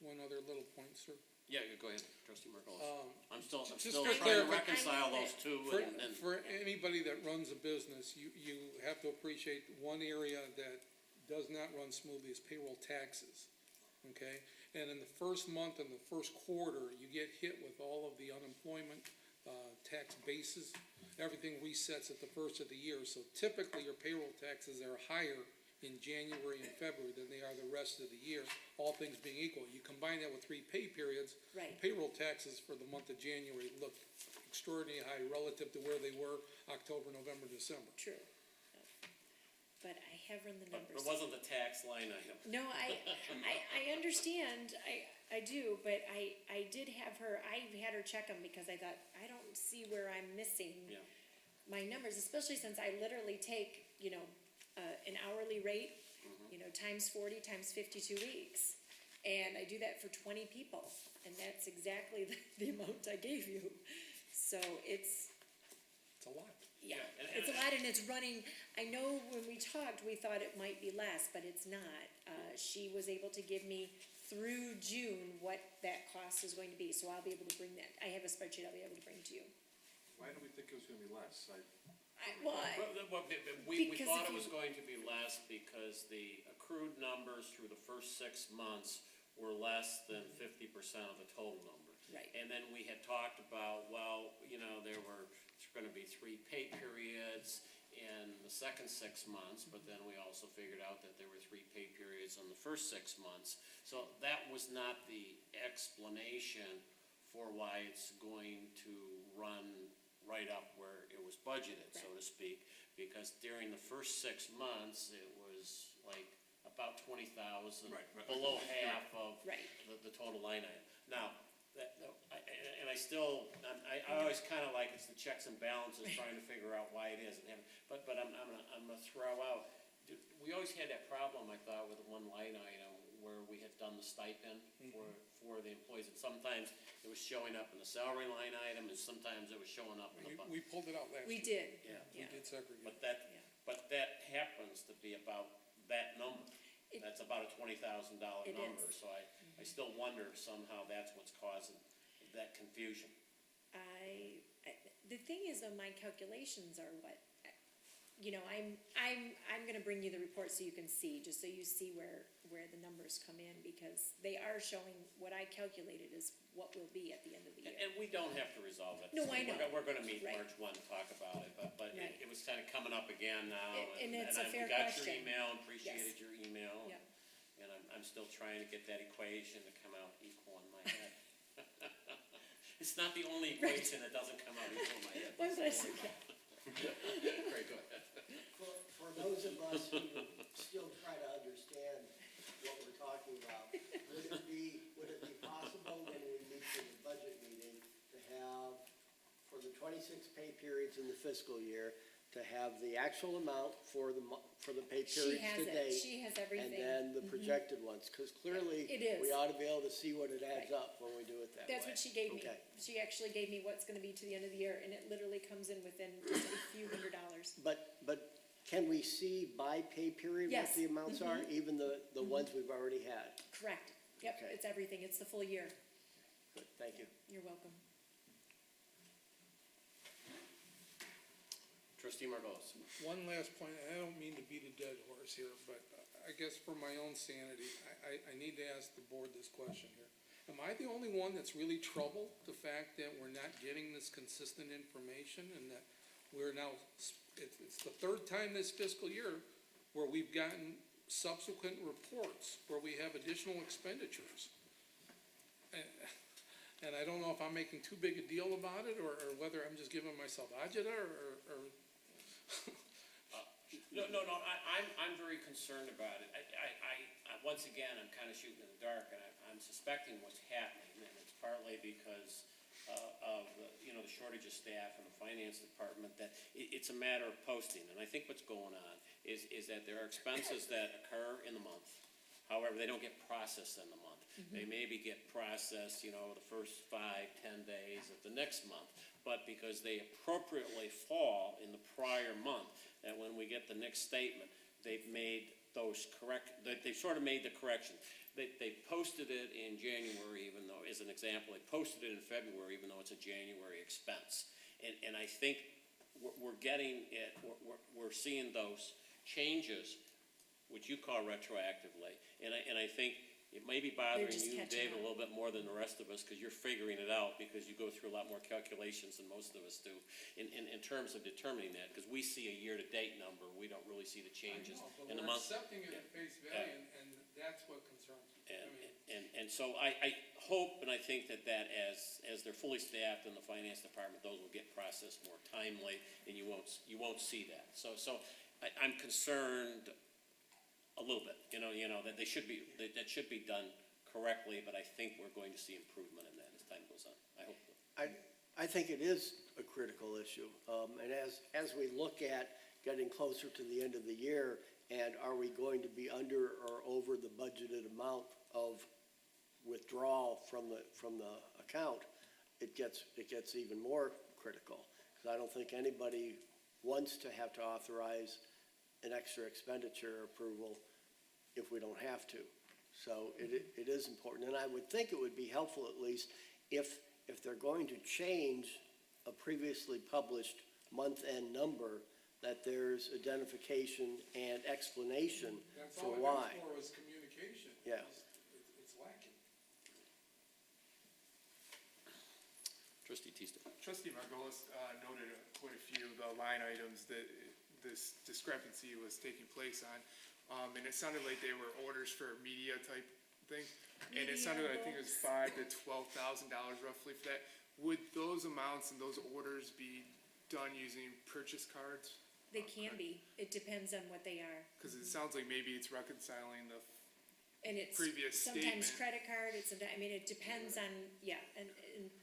One other little point, sir. Yeah, go ahead, trustee Margolis. I'm still Just still for trying to clarif- reconcile I know those that. two, and For anybody that runs a business, you have to appreciate one area that does not run smoothly is payroll taxes, okay? And in the first month and the first quarter, you get hit with all of the unemployment, tax bases. Everything resets at the first of the year, so typically your payroll taxes are higher in January and February than they are the rest of the year, all things being equal. You combine that with 3 pay periods. Right. Payroll taxes for the month of January look extraordinarily high relative to where they were October, November, December. True. But I have run the but numbers. it wasn't the tax line item. No, I understand, I do, but I did have her, I had her check them because I thought, I don't see where I'm missing Yeah. my numbers, especially since I literally take, an hourly rate, times 40, times 52 weeks. And I do that for 20 people, and that's exactly the amount I gave you. So it's It's a lot. yeah, and- it's a lot, and it's running, I know when we talked, we thought it might be less, but it's not. She was able to give me through June what that cost is going to be, so I'll be able to bring that, I have a spreadsheet I'll be able to bring to you. Why do we think it was gonna be less? Well, we Because thought if it was you- going to be less because the accrued numbers through the first 6 months were less than 50% of the total number. Right. And then we had talked about, well, there were gonna be 3 pay periods in the second 6 months, but then we also figured out that there were 3 pay periods in the first 6 months. So that was not the explanation for why it's going to run right up where it was budgeted, so to speak, because during the first 6 months, it was like about 20,000, Right. below half of Right. the total line item. Now, I always kind of like it's the checks and balances, trying to figure out why it is, but I'm gonna throw out, we always had that problem, I thought, with one line item where we had done the stipend for the employees, and sometimes it was showing up in the salary line item, and sometimes it was showing up in the. We pulled it out last year. We did, Yeah. We did segregate. But that happens to be about that number. It- That's about a $20,000 It number, is. so I still wonder somehow that's what's causing that confusion. The thing is, though, my calculations are what, I'm gonna bring you the report so you can see, just so you see where the numbers come in, because they are showing, what I calculated is what will be at the end of the year. And we don't have to resolve it. No, I know. We're gonna meet Right. March 1 to talk about it, but Right. it was kind of coming up again now. And it's a fair We got question. your email, and appreciated your email. Yeah. And I'm still trying to get that equation to come out equal in my head. It's not the only equation that doesn't come out equal in my head. Well, bless you. Great, go ahead. For those of us who still try to understand what we're talking about, would it be possible when we meet for the budget meeting to have, for the 26 pay periods in the fiscal year, to have the actual amount for the pay She periods has to it, date? she has everything. And then the projected ones, because clearly, It is. we ought to be able to see what it adds Right. up when we do it that way. That's what she gave me. Okay. She actually gave me what's gonna be to the end of the year, and it literally comes in within just a few $100s. But can we see by pay period what Yes. the amounts are, even the ones we've already had? Correct. Yep, Okay. it's everything, it's the full year. Good, thank you. You're welcome. Trustee Margolis? One last point, I don't mean to beat a dead horse here, but I guess for my own sanity, I need to ask the board this question here. Am I the only one that's really troubled, the fact that we're not getting this consistent information and that we're now, it's the third time this fiscal year where we've gotten subsequent reports where we have additional expenditures? And I don't know if I'm making too big a deal about it or whether I'm just giving myself agita or No, I'm very concerned about it. Once again, I'm kind of shooting in the dark, and I'm suspecting what's happening, and it's partly because of, the shortage of staff in the finance department, that it's a matter of posting. And I think what's going on is that there are expenses that occur in the month. However, they don't get processed in the month. They maybe get processed, the first 5, 10 days of the next month. But because they appropriately fall in the prior month, that when we get the next statement, they've made those they've sort of made the correction. They posted it in January, even though, as an example, they posted it in February, even though it's a January expense. And I think we're getting it, we're seeing those changes, which you call retroactively. And I think it may be bothering just you, catching Dave, a up. little bit more than the rest of us, because you're figuring it out, because you go through a lot more calculations than most of us do in terms of determining that, because we see a year-to-date number, we don't really see the changes in the we're month. accepting it at face value, and that's what concerns me. And so I hope, and I think that as they're fully staffed in the finance department, those will get processed more timely, and you won't see that. So I'm concerned a little bit, that that should be done correctly, but I think we're going to see improvement in that as time goes on. I hope so. I think it is a critical issue. And as we look at getting closer to the end of the year, and are we going to be under or over the budgeted amount of withdrawal from the account, it gets even more critical. Because I don't think anybody wants to have to authorize an extra expenditure approval if we don't have to. So it is important, and I would think it would be helpful at least if they're going to change a previously published month-end number, that there's identification and explanation That's for all why. I asked for was communication. Yeah. It's lacking. Trustee Teasdale? Trustee Margolis noted quite a few of the line items that this discrepancy was taking place on. And it sounded like they were orders for media type thing. And it sounded, I think it was $5,000 to $12,000 roughly for that. Would those amounts and those orders be done using purchase cards? They can be, it depends on what they are. Because it sounds like maybe it's reconciling the And it's previous sometimes statement. credit card, it depends on, and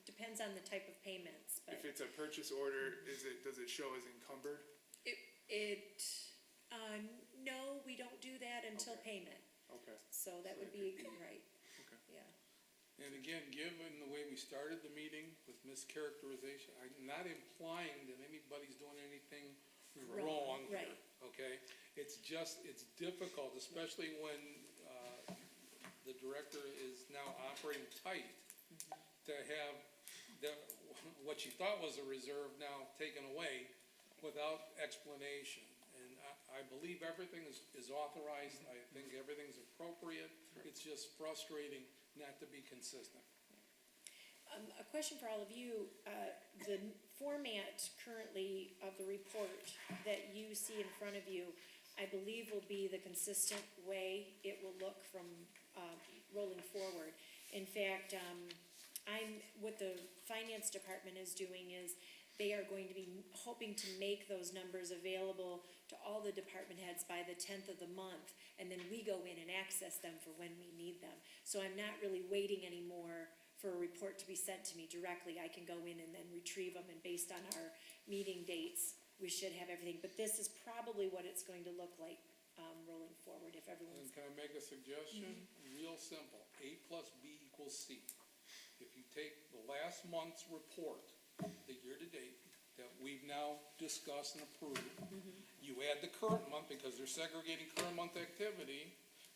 depends on the type of payments, but If it's a purchase order, does it show as encumbered? no, we don't do that until payment, Okay. so that would be, right, Okay. yeah. And again, given the way we started the meeting with mischaracterization, I'm not implying that anybody's doing anything wrong here, Right. okay? It's difficult, especially when the director is now operating tight, to have what she thought was a reserve now taken away without explanation. And I believe everything is authorized, I think everything's appropriate, it's just frustrating not to be consistent. A question for all of you, the format currently of the report that you see in front of you, I believe will be the consistent way it will look from rolling forward. In fact, what the finance department is doing is they are going to be hoping to make those numbers available to all the department heads by the 10th of the month, and then we go in and access them for when we need them. So I'm not really waiting anymore for a report to be sent to me directly. I can go in and then retrieve them, and based on our meeting dates, we should have everything. But this is probably what it's going to look like rolling forward if And everyone's. can I make a suggestion? Real simple, A plus B equals C. If you take the last month's report, the year-to-date, that we've now discussed and approved, you add the current month, because they're segregating current month activity,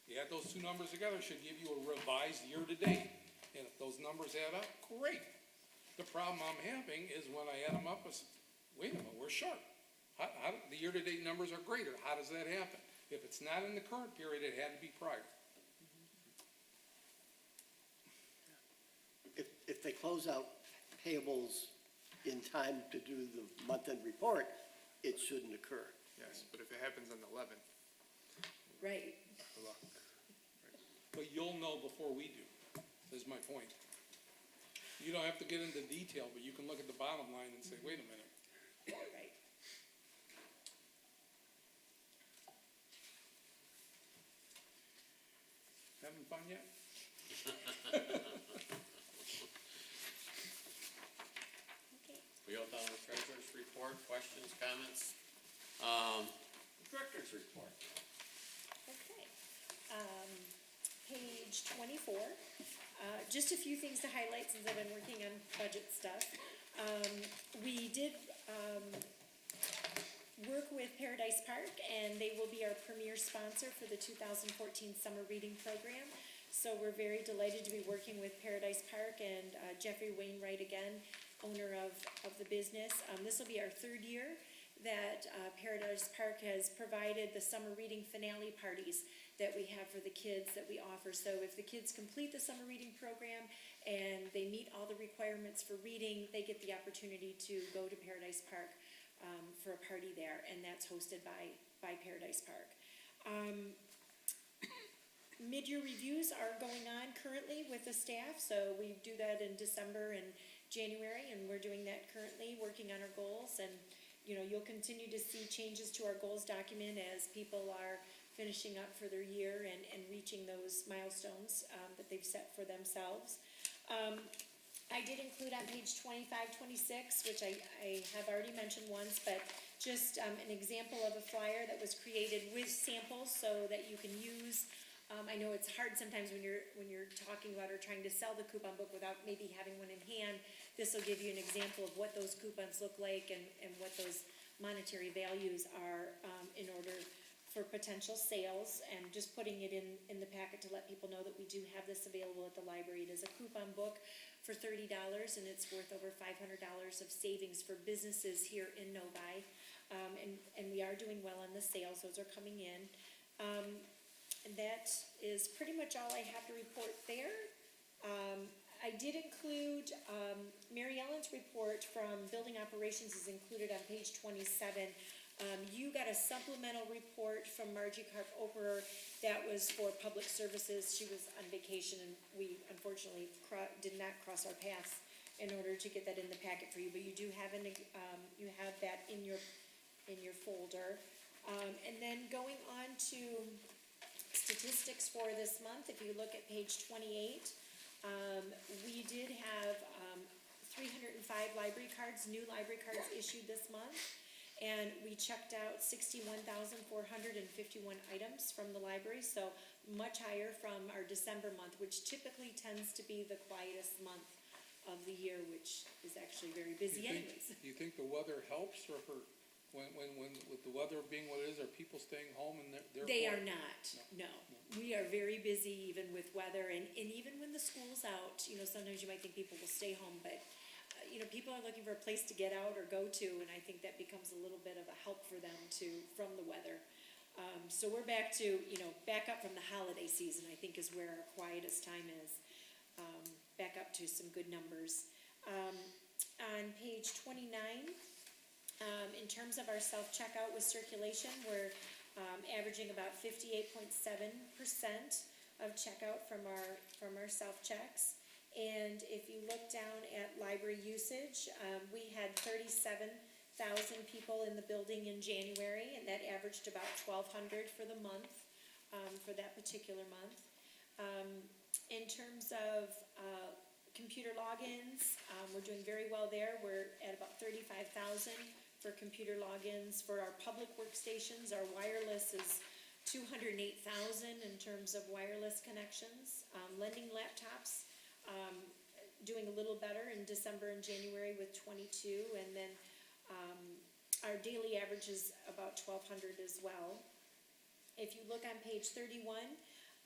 You add those two numbers together, should give you a revised year-to-date. And if those numbers add up, great. The problem I'm having is when I add them up, it's, wait a minute, we're short. The year-to-date numbers are greater. How does that happen? If it's not in the current period, it had to be prior. If they close out payables in time to do the month-end report, it shouldn't occur. Yes, but if it happens on the 11th, Right. good luck. But you'll know before we do, is my point. You don't have to get into detail, but you can look at the bottom line and say, wait a minute. Right. Having fun yet? Okay. We go down to treasurer's report, questions, comments? Director's report. Okay. Page 24. Just a few things to highlight since I've been working on budget stuff. We did work with Paradise Park, and they will be our premier sponsor for the 2014 summer reading program. So we're very delighted to be working with Paradise Park and Jeffrey Wainwright again, owner of the business. This will be our third year that Paradise Park has provided the summer reading finale parties that we have for the kids that we offer. So if the kids complete the summer reading program and they meet all the requirements for reading, they get the opportunity to go to Paradise Park for a party there, and that's hosted by Paradise Park. Mid-year reviews are going on currently with the staff, so we do that in December and January, and we're doing that currently, working on our goals. And you'll continue to see changes to our goals document as people are finishing up for their year and reaching those milestones that they've set for themselves. I did include on page 25, 26, which I have already mentioned once, but just an example of a flyer that was created with samples so that you can use. I know it's hard sometimes when you're talking about or trying to sell the coupon book without maybe having one in hand. This will give you an example of what those coupons look like and what those monetary values are in order for potential sales, and just putting it in the packet to let people know that we do have this available at the library. It is a coupon book for $30, and it's worth over $500 of savings for businesses here in Novi. And we are doing well on the sales. Those are coming in. And that is pretty much all I have to report there. I did include, Mary Ellen's report from Building Operations is included on page 27. You got a supplemental report from Margie Karp-Operer that was for public services. She was on vacation, and we unfortunately did not cross our paths in order to get that in the packet for you. But you do have you have that in your folder. And then going on to statistics for this month, if you look at page 28, we did have 305 library cards, new library cards issued this month. And we checked out 61,451 items from the library, so much higher from our December month, which typically tends to be the quietest month of the year, which is actually very busy anyways. Do you think the weather helps or hurt? When with the weather being what it is, are people staying home and they're They are not, no. We are very busy even with weather, and even when the school's out, sometimes you might think people will stay home, but people are looking for a place to get out or go to, and I think that becomes a little bit of a help for them from the weather. So we're back to, back up from the holiday season, I think is where our quietest time is. Back up to some good numbers. On page 29, in terms of our self-checkout with circulation, we're averaging about 58.7% of checkout from our self-checks. And if you look down at library usage, we had 37,000 people in the building in January, and that averaged about 1,200 for the month, for that particular month. In terms of computer logins, we're doing very well there. We're at about 35,000 for computer logins. For our public workstations, our wireless is 208,000 in terms of wireless connections. Lending laptops, doing a little better in December and January with 22, and then our daily average is about 1,200 as well. If you look on page 31,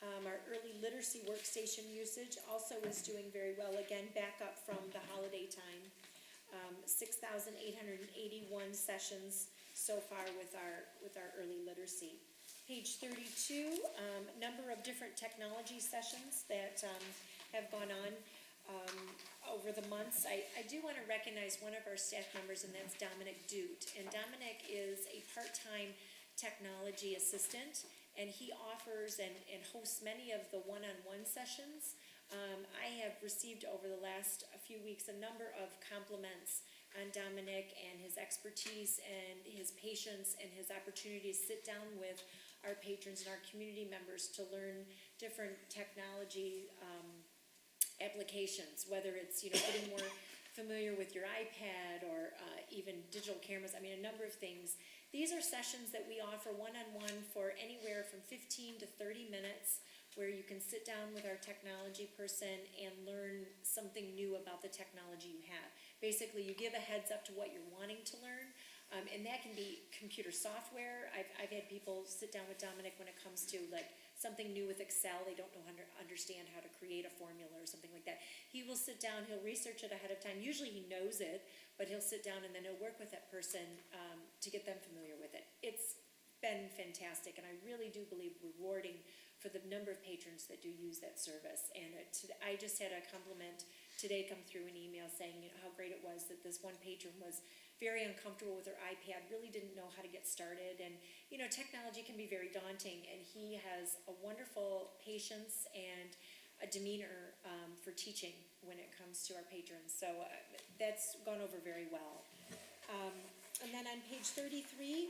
Our early literacy workstation usage also is doing very well, again, back up from the holiday time. 6,881 sessions so far with our early literacy. Page 32, number of different technology sessions that have gone on over the months. I do want to recognize one of our staff members, and that's Dominic Dute. And Dominic is a part-time technology assistant, and he offers and hosts many of the one-on-one sessions. I have received over the last few weeks a number of compliments on Dominic and his expertise and his patience and his opportunity to sit down with our patrons and our community members to learn different technology applications, whether it's, getting more familiar with your iPad or even digital cameras, a number of things. These are sessions that we offer one-on-one for anywhere from 15 to 30 minutes, where you can sit down with our technology person and learn something new about the technology you have. Basically, you give a heads up to what you're wanting to learn, and that can be computer software. I've had people sit down with Dominic when it comes to like something new with Excel. They don't know how to understand how to create a formula or something like that. He will sit down, he'll research it ahead of time. Usually he knows it, but he'll sit down and then he'll work with that person to get them familiar with it. It's been fantastic, and I really do believe rewarding for the number of patrons that do use that service. And I just had a compliment today come through an email saying how great it was that this one patron was very uncomfortable with her iPad, really didn't know how to get started. And, technology can be very daunting, and he has a wonderful patience and a demeanor for teaching when it comes to our patrons. So that's gone over very well. And then on page 33,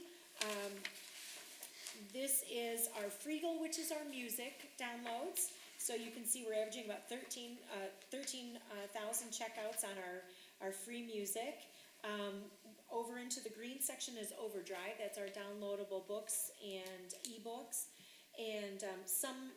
this is our Freegal, which is our music downloads. So you can see we're averaging about 13,000 checkouts on our free music. Over into the green section is Overdrive. That's our downloadable books and ebooks, and some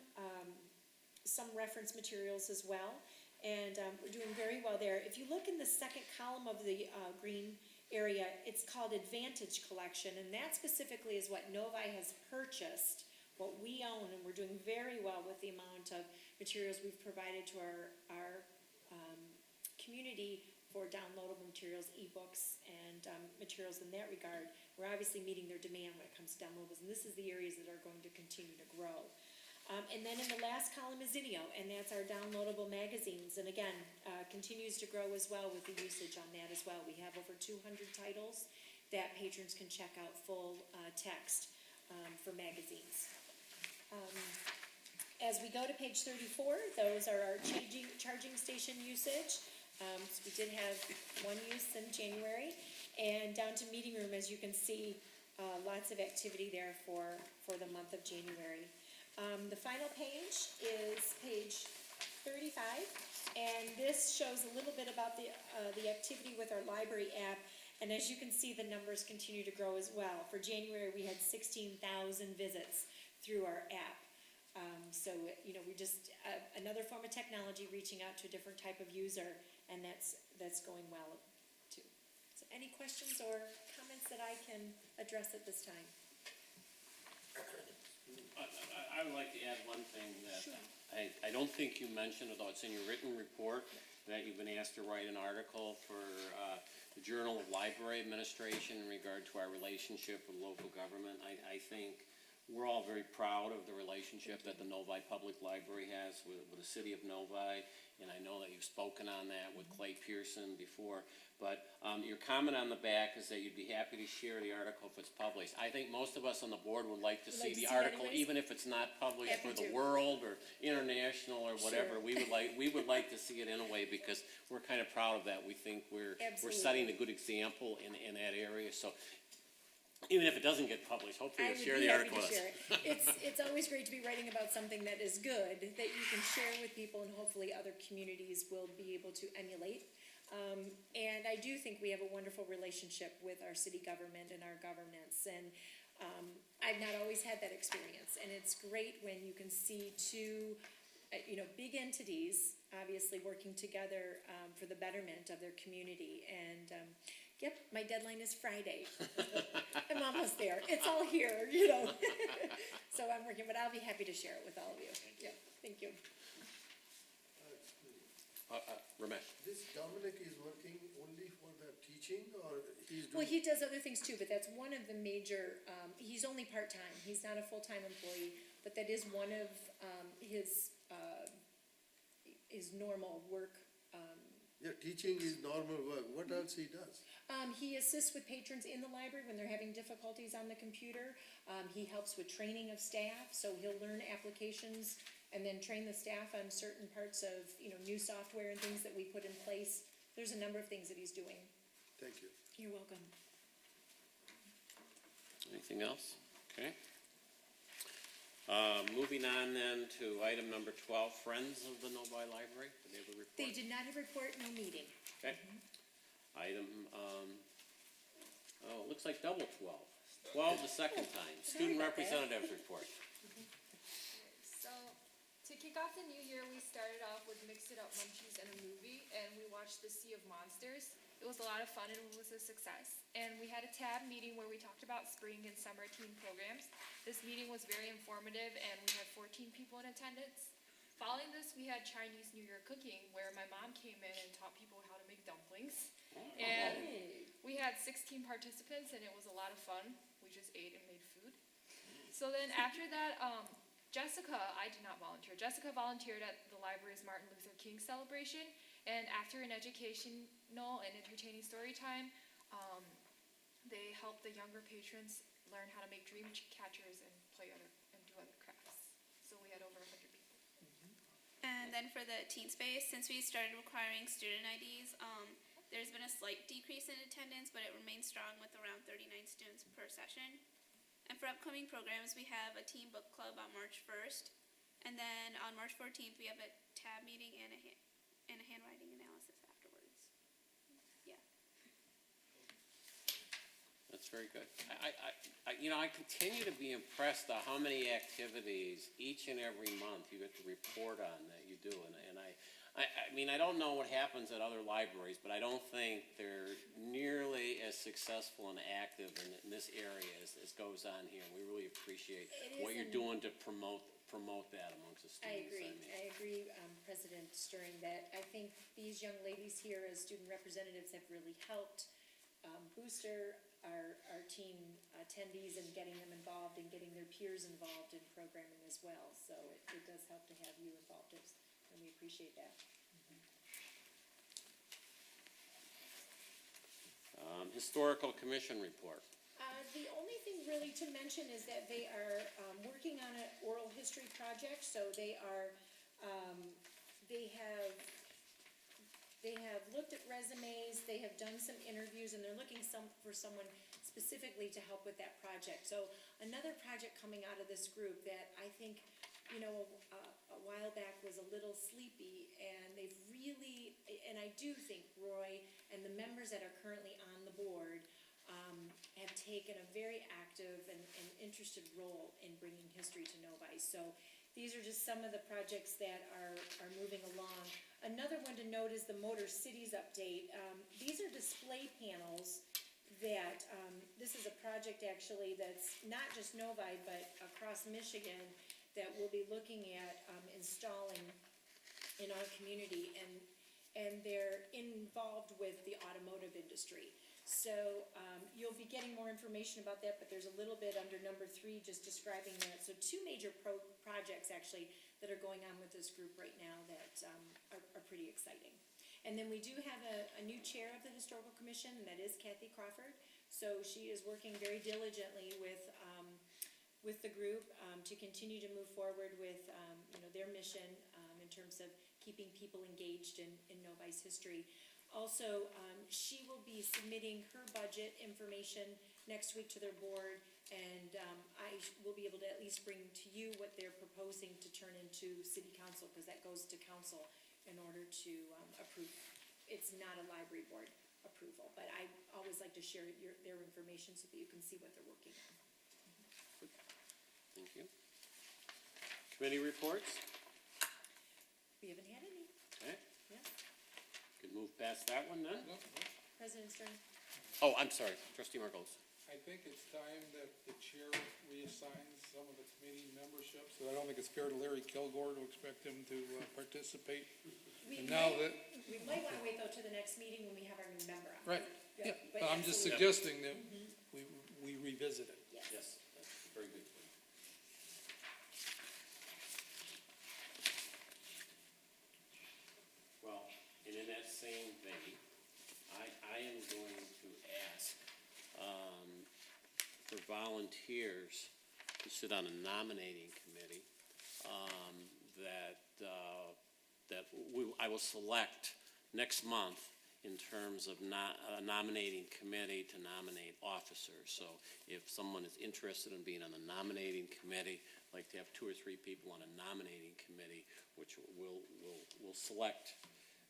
reference materials as well. And we're doing very well there. If you look in the second column of the green area, it's called Advantage Collection, and that specifically is what Novi has purchased, what we own, and we're doing very well with the amount of materials we've provided to our community for downloadable materials, ebooks, and materials in that regard. We're obviously meeting their demand when it comes to downloadables, and this is the areas that are going to continue to grow. And then in the last column is Zinio, and that's our downloadable magazines, and again, continues to grow as well with the usage on that as well. We have over 200 titles that patrons can check out full text for magazines. As we go to page 34, those are our charging station usage. So we did have one use in January, and down to meeting room, as you can see, lots of activity there for the month of January. The final page is page 35, and this shows a little bit about the activity with our library app, and as you can see, the numbers continue to grow as well. For January, we had 16,000 visits through our app. So, we just, another form of technology reaching out to a different type of user, and that's going well too. So any questions or comments that I can address at this time? I would like to add one thing that Sure. I don't think you mentioned, although it's in your written report, that you've been asked to write an article for the Journal of Library Administration in regard to our relationship with local government. I think we're all very proud of the relationship that the Novi Public Library has with the city of Novi, and I know that you've spoken on that with Clay Pearson before. But your comment on the back is that you'd be happy to share the article if it's published. I think most of us on the board would like to see the article, even if it's not published for the world or international or whatever. Sure. We would like to see it in a way, because we're kind of proud of that. We think we're setting a good example in that area. So even if it doesn't get published, hopefully you'll share the article with us. It's always great to be writing about something that is good, that you can share with people, and hopefully other communities will be able to emulate. And I do think we have a wonderful relationship with our city government and our governance, and I've not always had that experience, and it's great when you can see two big entities obviously working together for the betterment of their community. And yep, my deadline is Friday. I'm almost there. It's all here, So so I'm working, but I'll be happy to share it with all of you. Yeah, thank you. Ramesh? This Dominic is working only for the teaching, or he's Well, doing? he does other things too, but that's one of the major, he's only part-time, he's not a full-time employee, but that is one of, his normal work. Yeah, teaching is normal work. What else he does? He assists with patrons in the library when they're having difficulties on the computer. He helps with training of staff, so he'll learn applications and then train the staff on certain parts of, new software and things that we put in place. There's a number of things that he's doing. Thank you. You're welcome. Anything else? Okay. Moving on then to item number 12, Friends of the Novi Library. Did they have a report? They did not have a report, no meeting. Okay. Item, it looks like double 12. 12 the second time. Student about that. representatives report. So, to kick off the new year, we started off with Mix It Up Munchies and a movie, and we watched The Sea of Monsters. It was a lot of fun and it was a success. And we had a tab meeting where we talked about spring and summer teen programs. This meeting was very informative and we had 14 people in attendance. Following this, we had Chinese New Year cooking, where my mom came in and taught people how to make dumplings. And we had 16 participants and it was a lot of fun. We just ate and made food. So then after that, Jessica, I did not volunteer. Jessica volunteered at the library's Martin Luther King celebration. And after an educational and entertaining story time, they helped the younger patrons learn how to make dream catchers and do other crafts. So we had over 100 people. And then for the teen space, since we started requiring student IDs, there's been a slight decrease in attendance, but it remains strong with around 39 students per session. And for upcoming programs, we have a teen book club on March 1st. And then on March 14th, we have a tab meeting and a handwriting analysis afterwards. Yeah. That's very good. I continue to be impressed at how many activities each and every month you get to report on that you do. And I don't know what happens at other libraries, but I don't think they're nearly as successful and active in this area as goes on here. We really appreciate what you're doing to promote that amongst the students. I agree, President Stirring, that I think these young ladies here as student representatives have really helped booster our teen attendees and getting them involved and getting their peers involved in programming as well. So it does help to have you involved, and we appreciate that. Historical Commission report. The only thing really to mention is that they are working on an oral history project, so they have looked at resumes, they have done some interviews, and they're looking for someone specifically to help with that project. So another project coming out of this group that I think, a while back was a little sleepy, and they've really, and I do think Roy and the members that are currently on the board have taken a very active and interested role in bringing history to Novi. So these are just some of the projects that are moving along. Another one to note is the Motor Cities update. These are display panels that, this is a project actually that's not just Novi, but across Michigan, that we'll be looking at installing in our community, and they're involved with the automotive industry. So you'll be getting more information about that, but there's a little bit under number 3 just describing that. So 2 major projects actually that are going on with this group right now that are pretty exciting. And then we do have a new chair of the Historical Commission, and that is Kathy Crawford. So she is working very diligently with the group to continue to move forward with their mission in terms of keeping people engaged in Novi's history. Also, she will be submitting her budget information next week to their board, and I will be able to at least bring to you what they're proposing to turn into city council, because that goes to council in order to approve. It's not a library board approval, but I always like to share their information so that you can see what they're working on. Thank you. Committee reports? We haven't had any. Okay, Yeah. could move past that one then. President Stern? Oh, I'm sorry, Trustee Margolis. I I think it's time that the chair reassigns some of the committee memberships. So I don't think it's fair to Larry Kilgore to expect him to participate. We And now might- that, We might want to wait though to the next meeting when we have our new member on. right, yeah, But but I'm just absolutely. suggesting that we revisit it. Yes. Yes, that's very good. Well, and in that same vein, I am going to ask, for volunteers to sit on a nominating committee, I will select next month in terms of a nominating committee to nominate officers. So if someone is interested in being on the nominating committee, I'd like to have 2 or 3 people on a nominating committee, which we'll select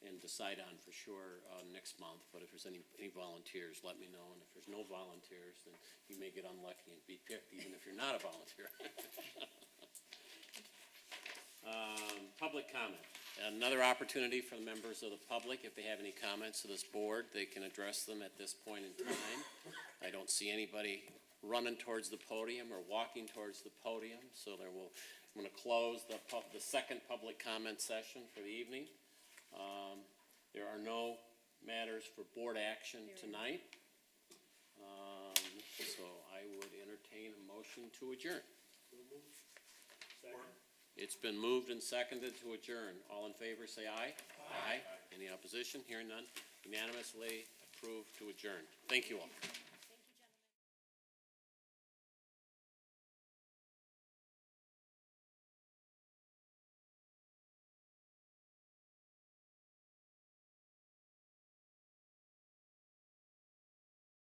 and decide on for sure next month. But if there's any volunteers, let me know. And if there's no volunteers, then you may get unlucky and be picked, even if you're not a volunteer. Public comment. Another opportunity for the members of the public, if they have any comments to this board, they can address them at this point in time. I don't see anybody running towards the podium or walking towards the podium, so I'm going to close the second public comment session for the evening. There are no matters for board action tonight, so I would entertain a motion to adjourn. It's been moved and seconded to adjourn. All in favor, say aye. Aye. Any opposition? Hearing none. Unanimously approved to adjourn. Thank you all.